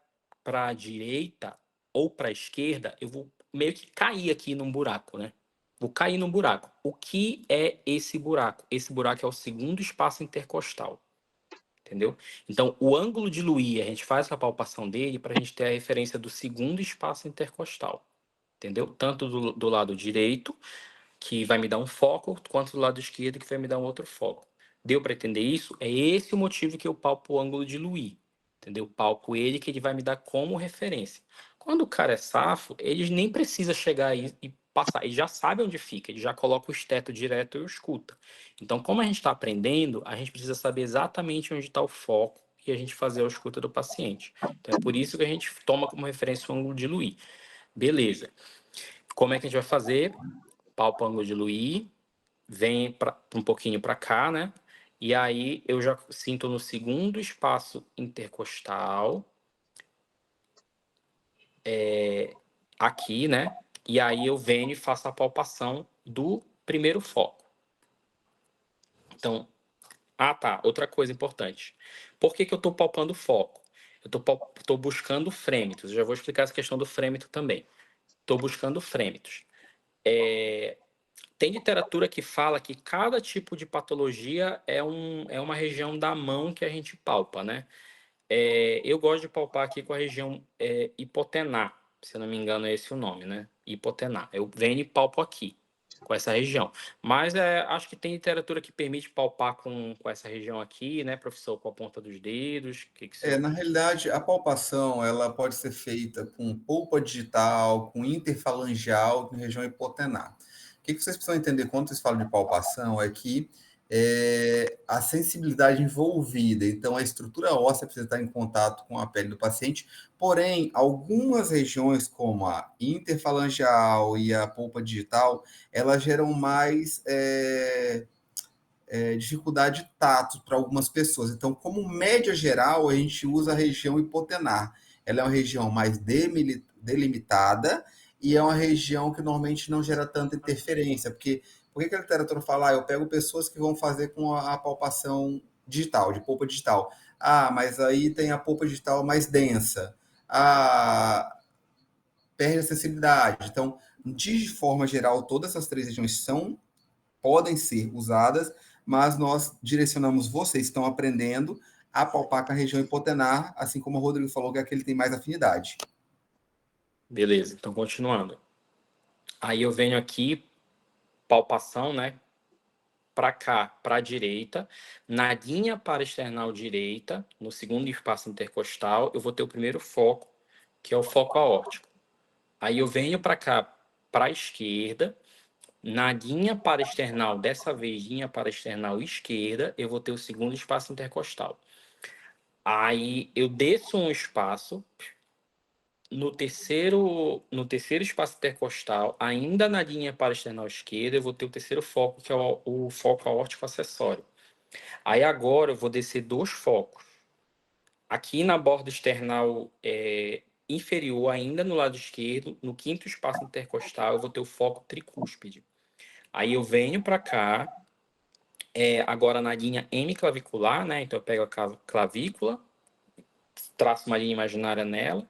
a direita ou para a esquerda, eu vou meio que cair aqui num buraco, né? Vou cair num buraco. O que é esse buraco? Esse buraco é o segundo espaço intercostal. entendeu? Então, o ângulo de Louis, a gente faz essa palpação dele para a gente ter a referência do segundo espaço intercostal, entendeu? Tanto do lado direito, que vai me dar um foco, quanto do lado esquerdo, que vai me dar um outro foco. Deu para entender isso? É esse o motivo que eu palpo o ângulo de Louis, entendeu? Palpo ele, que ele vai me dar como referência. Quando o cara é safo, ele nem precisa chegar aí e passar, ele já sabe onde fica, ele já coloca o esteto direto e o escuta. Então, como a gente está aprendendo, a gente precisa saber exatamente onde está o foco e a gente fazer a escuta do paciente. Então, é por isso que a gente toma como referência o ângulo de Louis. Beleza. Como é que a gente vai fazer? Palpa o ângulo de Louis, vem um pouquinho para cá, né? E aí eu já sinto no segundo espaço intercostal, aqui, né? E aí eu venho e faço a palpação do primeiro foco. Então, tá, outra coisa importante. Por que eu estou palpando o foco? Eu estou buscando frêmitos. Eu já vou explicar essa questão do frêmito também. Estou buscando frêmitos. Tem literatura que fala que cada tipo de patologia é uma região da mão que a gente palpa, né? Eu gosto de palpar aqui com a região hipotenar, se eu não me engano é esse o nome, né? Hipotenar. Eu venho e palpo aqui, com essa região. Mas acho que tem literatura que permite palpar com essa região aqui, né, professor? Com a ponta dos dedos. Que você... Na realidade, a palpação ela pode ser feita com polpa digital, com interfalangeal, com região hipotenar. O que vocês precisam entender quando vocês falam de palpação é que a sensibilidade envolvida, então a estrutura óssea precisa estar em contato com a pele do paciente, porém, algumas regiões, como a interfalangeal e a polpa digital, elas geram mais dificuldade de tato para algumas pessoas. Então, como média geral, a gente usa a região hipotenar. Ela é uma região mais delimitada e é uma região que normalmente não gera tanta interferência, porque por que a literatura fala, eu pego pessoas que vão fazer com a palpação digital, de polpa digital. Mas aí tem a polpa digital mais densa. Perde a sensibilidade. Então, de forma geral, todas essas três regiões podem ser usadas, mas nós direcionamos vocês que estão aprendendo a palpar com a região hipotenar, assim como o Rodrigo falou, que é que ele tem mais afinidade. Beleza, então continuando. Aí eu venho aqui, palpação, né? Para cá, para a direita, nadinha para external direita, no segundo espaço intercostal, eu vou ter o primeiro foco, que é o foco aórtico. Aí eu venho para cá, para a esquerda, nadinha para external, dessa vez linha para external esquerda, eu vou ter o segundo espaço intercostal. Aí eu desço um espaço, no terceiro espaço intercostal, ainda na linha para external esquerda, eu vou ter o terceiro foco, que é o foco aórtico acessório. Aí agora eu vou descer 2 focos. Aqui na borda external inferior, ainda no lado esquerdo, no quinto espaço intercostal, eu vou ter o foco tricúspide. Aí eu venho para cá, agora na linha hemiclavicular, né? Então eu pego a clavícula, traço uma linha imaginária nela,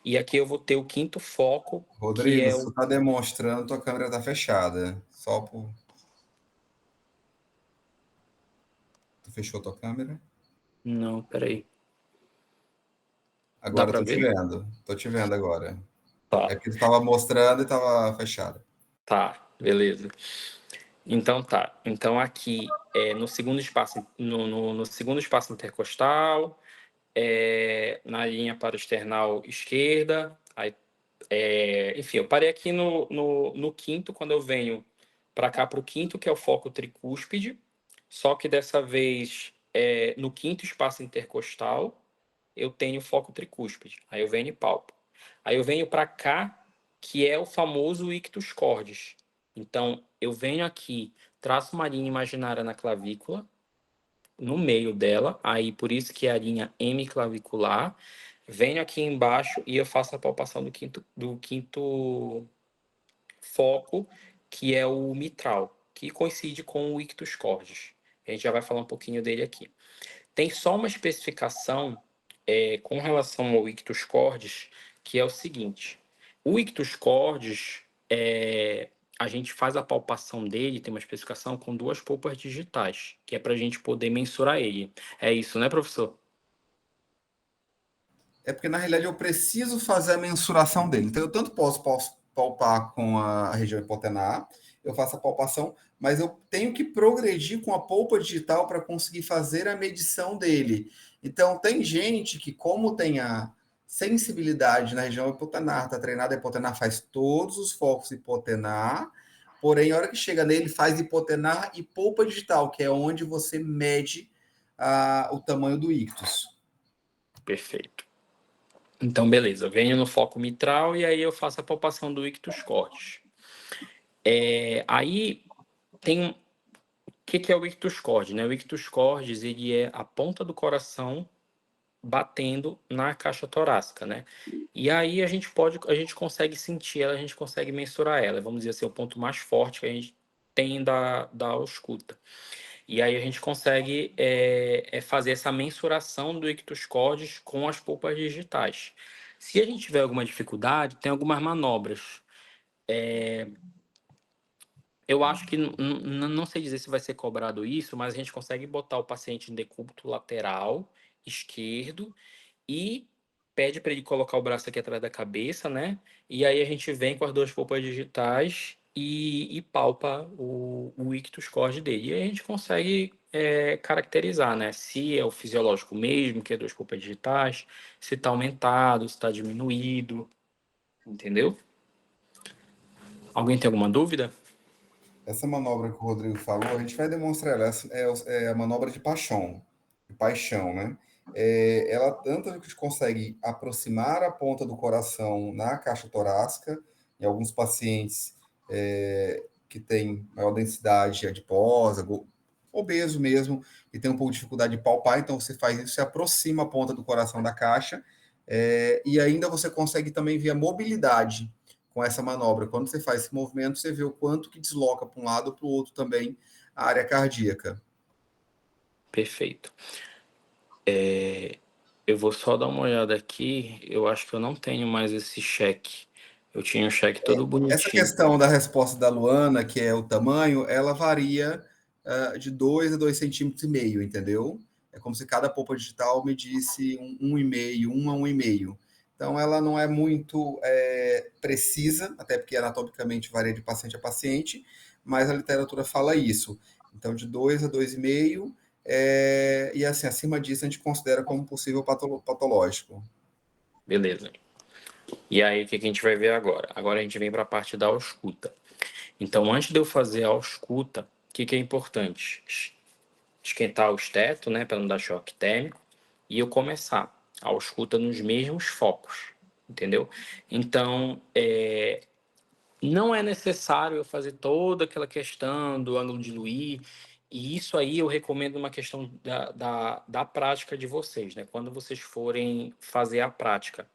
e aqui eu vou ter o quinto foco, Rodrigo, que é você está demonstrando, tua câmera está fechada. Só por... Tu fechou tua câmera? Não, peraí. Dá Agora para estou te ver? vendo. Estou te vendo agora. Tá, É porque tu estava mostrando e estava fechado. tá, beleza. Então tá. Então aqui no segundo espaço, no segundo espaço intercostal, na linha para external esquerda. Aí, enfim, eu parei aqui no quinto, quando eu venho para cá para o quinto, que é o foco tricúspide, só que dessa vez no quinto espaço intercostal eu tenho foco tricúspide. Aí eu venho e palpo. Aí eu venho para cá, que é o famoso ictus cordis. Então eu venho aqui, traço uma linha imaginária na clavícula, no meio dela, aí por isso que é a linha hemiclavicular. Venho aqui embaixo e eu faço a palpação do quinto foco, que é o mitral, que coincide com o ictus cordis. A gente já vai falar um pouquinho dele aqui. Tem só uma especificação com relação ao ictus cordis, que é o seguinte: o ictus cordis a gente faz a palpação dele, tem uma especificação com 2 polpas digitais, que é para a gente poder mensurar ele. É isso, né, professor? É porque, na realidade, eu preciso fazer a mensuração dele. Então, eu tanto posso palpar com a região hipotenar, eu faço a palpação, mas eu tenho que progredir com a polpa digital para conseguir fazer a medição dele. Então, tem gente que, como tem a sensibilidade na região hipotenar, está treinado a hipotenar, faz todos os focos hipotenar, porém, a hora que chega nele, faz hipotenar e polpa digital, que é onde você mede o tamanho do ictus. Perfeito. Então, beleza. Eu venho no foco mitral e aí eu faço a palpação do ictus cordis. Aí tem... O que é o ictus cordis, né? O ictus cordis, ele é a ponta do coração batendo na caixa torácica, né? E aí a gente consegue sentir ela, a gente consegue mensurar ela. Vamos dizer assim, o ponto mais forte que a gente tem da ausculta. E aí a gente consegue fazer essa mensuração do ictus cordis com as polpas digitais. Se a gente tiver alguma dificuldade, tem algumas manobras. Eu acho que não sei dizer se vai ser cobrado isso, mas a gente consegue botar o paciente em decúbito lateral esquerdo e pede para ele colocar o braço aqui atrás da cabeça, né? E aí a gente vem com as 2 polpas digitais e palpa o ictus cordis dele. E aí a gente consegue caracterizar, né? Se é o fisiológico mesmo, que é 2 polpas digitais, se está aumentado, se está diminuído, entendeu? Alguém tem alguma dúvida? Essa manobra que o Rodrigo falou, a gente vai demonstrar ela. É a manobra de paixão, né? Ela tanto a gente consegue aproximar a ponta do coração na caixa torácica, em alguns pacientes que têm maior densidade adiposa, obeso mesmo, e tem um pouco de dificuldade de palpar, então você faz isso, você aproxima a ponta do coração da caixa, e ainda você consegue também ver a mobilidade com essa manobra. Quando você faz esse movimento, você vê o quanto que desloca para um lado ou para o outro também a área cardíaca. Perfeito. Eu vou só dar uma olhada aqui. Eu acho que eu não tenho mais esse cheque. Eu tinha um cheque todo Essa bonitinho. questão da resposta da Luana, que é o tamanho, ela varia de 2 a 2,5 centímetros, entendeu? É como se cada polpa digital medisse 1,5, 1 a 1,5. Então, ela não é muito precisa, até porque anatomicamente varia de paciente a paciente, mas a literatura fala isso. Então, de 2 a 2,5, e assim, acima disso, a gente considera como possível patológico. Beleza. E aí, o que a gente vai ver agora? Agora a gente vem para a parte da ausculta. Então, antes de eu fazer a ausculta, o que é importante? Esquentar o esteto, né, para não dar choque térmico, e eu começar a ausculta nos mesmos focos, entendeu? Então, não é necessário eu fazer toda aquela questão do ângulo de Louis, e isso aí eu recomendo uma questão da prática de vocês, né? Quando vocês forem fazer a prática.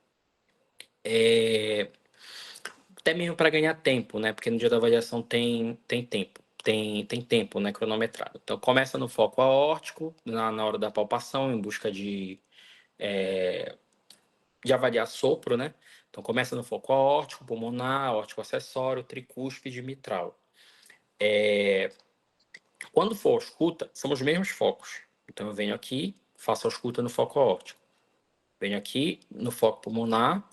Até mesmo para ganhar tempo, né? Porque no dia da avaliação tem tempo. Tem tempo, né, cronometrado. Então, começa no foco aórtico, na hora da palpação, em busca de avaliar sopro, né? Então, começa no foco aórtico, pulmonar, aórtico acessório, tricúspide, mitral. Quando for ausculta, são os mesmos focos. Então, eu venho aqui, faço a ausculta no foco aórtico. Venho aqui no foco pulmonar,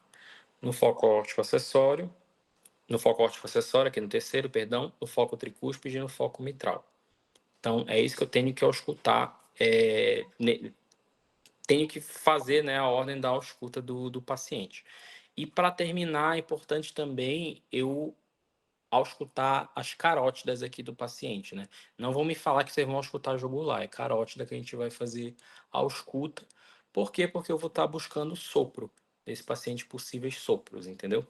no foco aórtico acessório, no foco aórtico acessório, aqui no terceiro, perdão, no foco tricúspide e no foco mitral. Então, é isso que eu tenho que auscultar, tenho que fazer, né, a ordem da ausculta do paciente. E para terminar, é importante também eu auscultar as carótidas aqui do paciente, né? Não vão me falar que vocês vão auscultar a jugular, é carótida que a gente vai fazer a ausculta. Por quê? Porque eu vou estar buscando sopro desse paciente, possíveis sopros, entendeu?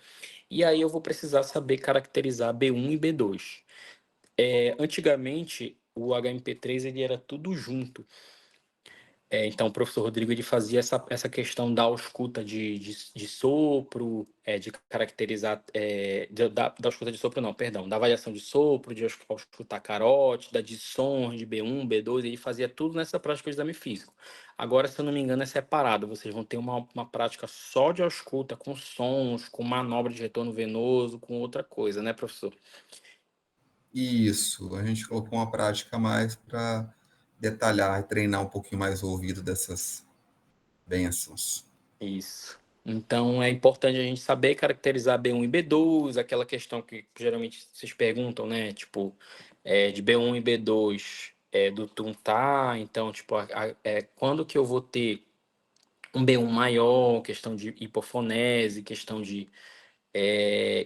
E aí eu vou precisar saber caracterizar B1 e B2. Antigamente, o HMP3 ele era tudo junto. Então, o professor Rodrigo ele fazia essa questão da ausculta de sopro, de caracterizar, da ausculta de sopro, não, perdão, da avaliação de sopro, de auscultar carótida, de sons, de B1, B2, ele fazia tudo nessa prática de exame físico. Agora, se eu não me engano, é separado, vocês vão ter uma prática só de ausculta, com sons, com manobra de retorno venoso, com outra coisa, né, professor? Isso, a gente colocou uma prática mais para detalhar e treinar um pouquinho mais o ouvido dessas bênçãos. Isso. Então é importante a gente saber caracterizar B1 e B2, aquela questão que geralmente vocês perguntam, né? Tipo, de B1 e B2 do tuntar, então, tipo, quando que eu vou ter um B1 maior, questão de hipofonese, questão de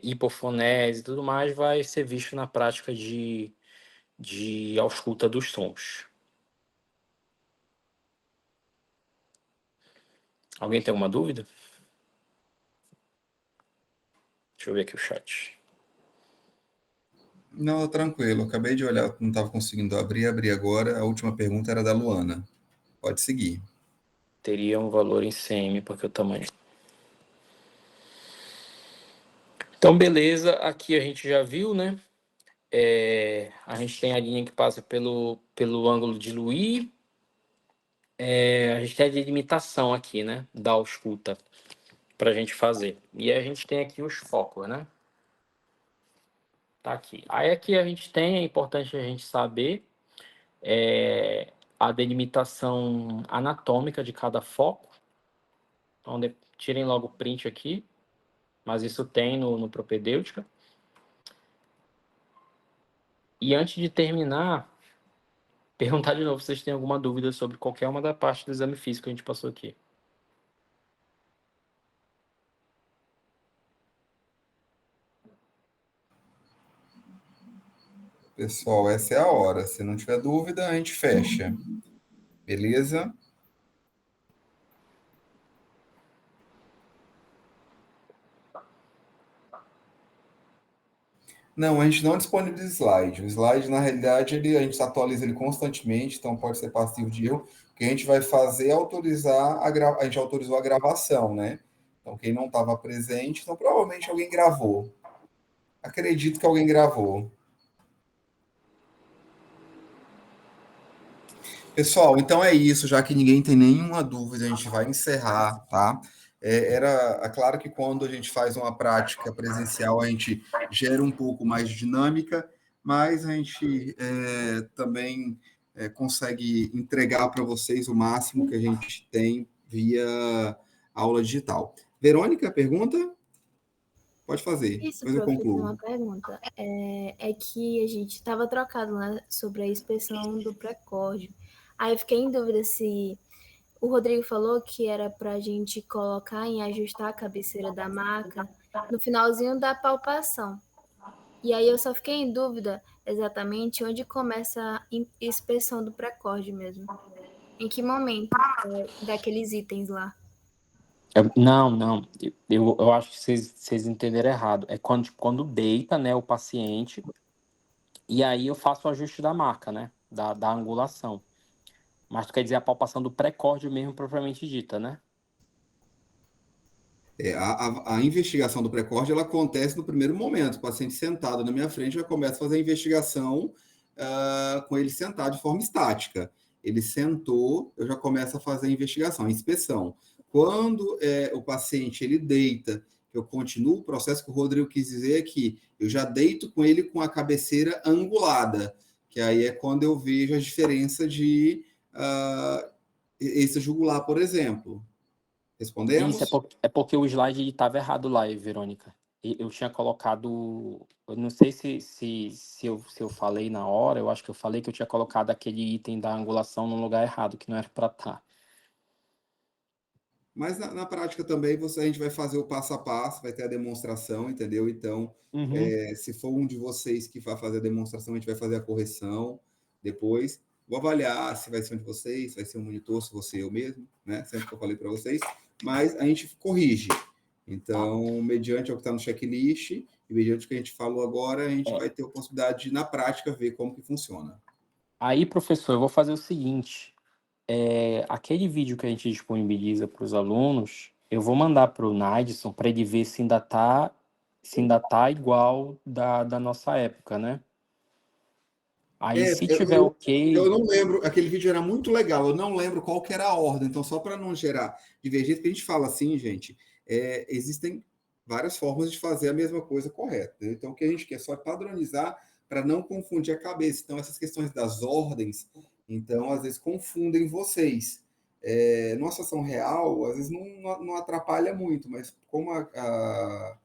hipofonese e tudo mais, vai ser visto na prática de ausculta dos sons. Alguém tem alguma dúvida? Deixa eu ver aqui o chat. Não, tranquilo. Acabei de olhar, não estava conseguindo abrir agora. A última pergunta era da Luana. Pode seguir. Teria um valor em CM, porque o tamanho. Então, beleza. Aqui a gente já viu, né? A gente tem a linha que passa pelo ângulo de Louis. A gente tem a delimitação aqui, né? Da ausculta para a gente fazer. E a gente tem aqui os focos, né? Tá aqui. Aí aqui a gente tem, é importante a gente saber a delimitação anatômica de cada foco. Então, tirem logo o print aqui, mas isso tem no propedêutica. E antes de terminar, perguntar de novo se vocês têm alguma dúvida sobre qualquer uma da parte do exame físico que a gente passou aqui. Pessoal, essa é a hora. Se não tiver dúvida, a gente fecha. Beleza? Não, a gente não disponibiliza slide. O slide, na realidade, a gente atualiza ele constantemente, então pode ser passivo de erro. O que a gente vai fazer é autorizar a gente autorizou a gravação, né? Então, quem não estava presente, então provavelmente alguém gravou. Acredito que alguém gravou. Pessoal, então é isso, já que ninguém tem nenhuma dúvida, a gente vai encerrar, tá? Claro que quando a gente faz uma prática presencial, a gente gera um pouco mais de dinâmica, mas a gente também consegue entregar para vocês o máximo que a gente tem via aula digital. Verônica, pergunta? Pode fazer, Isso, depois eu prof, eu tenho concluo. uma pergunta. É que a gente estava trocado lá sobre a inspeção do pré-córdio. Aí eu fiquei em dúvida se o Rodrigo falou que era para a gente colocar em ajustar a cabeceira da maca no finalzinho da palpação. E aí eu só fiquei em dúvida exatamente onde começa a inspeção do pré-córdio mesmo. Em que momento daqueles itens lá? Não. Eu acho que vocês entenderam errado. É quando deita, né, o paciente, e aí eu faço o ajuste da marca, né? Da angulação. Mas tu quer dizer a palpação do pré-córdio mesmo, propriamente dita, né? A investigação do pré-corte ela acontece no primeiro momento. O paciente sentado na minha frente já começa a fazer a investigação com ele sentado de forma estática. Ele sentou, eu já começo a fazer a investigação, a inspeção. Quando o paciente ele deita, eu continuo o processo que o Rodrigo quis dizer aqui, eu já deito com ele com a cabeceira angulada, que aí é quando eu vejo a diferença de esse jugular, por exemplo. Isso Respondemos? é porque o slide estava errado lá, Verônica. Eu tinha colocado. Eu não sei se eu falei na hora, eu acho que eu falei que eu tinha colocado aquele item da angulação no lugar errado, que não era para estar. Mas na prática também a gente vai fazer o passo a passo, vai ter a demonstração, entendeu? Então, se for um de vocês que vai fazer a demonstração, a gente vai fazer a correção depois. Vou avaliar se vai ser um de vocês, se vai ser um monitor, se você eu mesmo, né? Sempre que eu falei para vocês. Mas a gente corrige. Então, mediante o que está no checklist e mediante o que a gente falou agora, a gente vai ter a possibilidade de, na prática, ver como que funciona. Aí, professor, eu vou fazer o seguinte. Aquele vídeo que a gente disponibiliza para os alunos, eu vou mandar para o Nadson para ele ver se ainda tá igual da nossa época, né? Aí, se tiver Eu ok. não lembro, aquele vídeo era muito legal, eu não lembro qual que era a ordem, então só para não gerar divergência, porque a gente fala assim, gente, existem várias formas de fazer a mesma coisa correta, né? Então o que a gente quer só é padronizar para não confundir a cabeça. Então, essas questões das ordens, então, às vezes, confundem vocês. Numa situação real, às vezes não atrapalha muito, mas como a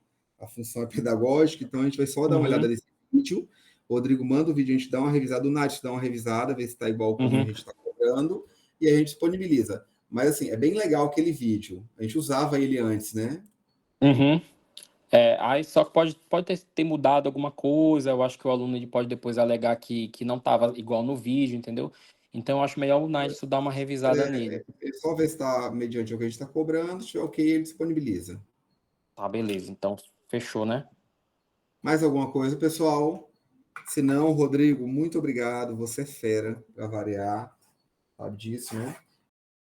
função é pedagógica, então a gente vai só dar uma olhada nesse vídeo. O Rodrigo manda o vídeo, a gente dá uma revisada, o Nath dá uma revisada, ver se está igual como a gente está cobrando, e a gente disponibiliza. Mas, assim, é bem legal aquele vídeo. A gente usava ele antes, né? Aí só que pode ter mudado alguma coisa, eu acho que o aluno ele pode depois alegar que não estava igual no vídeo, entendeu? Então eu acho melhor o Naidson dar uma revisada nele. É só ver se está mediante o que a gente está cobrando, se tiver ok, ele disponibiliza. Tá, beleza. Então fechou, né? Mais alguma coisa, pessoal? Se não, Rodrigo, muito obrigado. Você é fera, para variar. Sabe disso, né?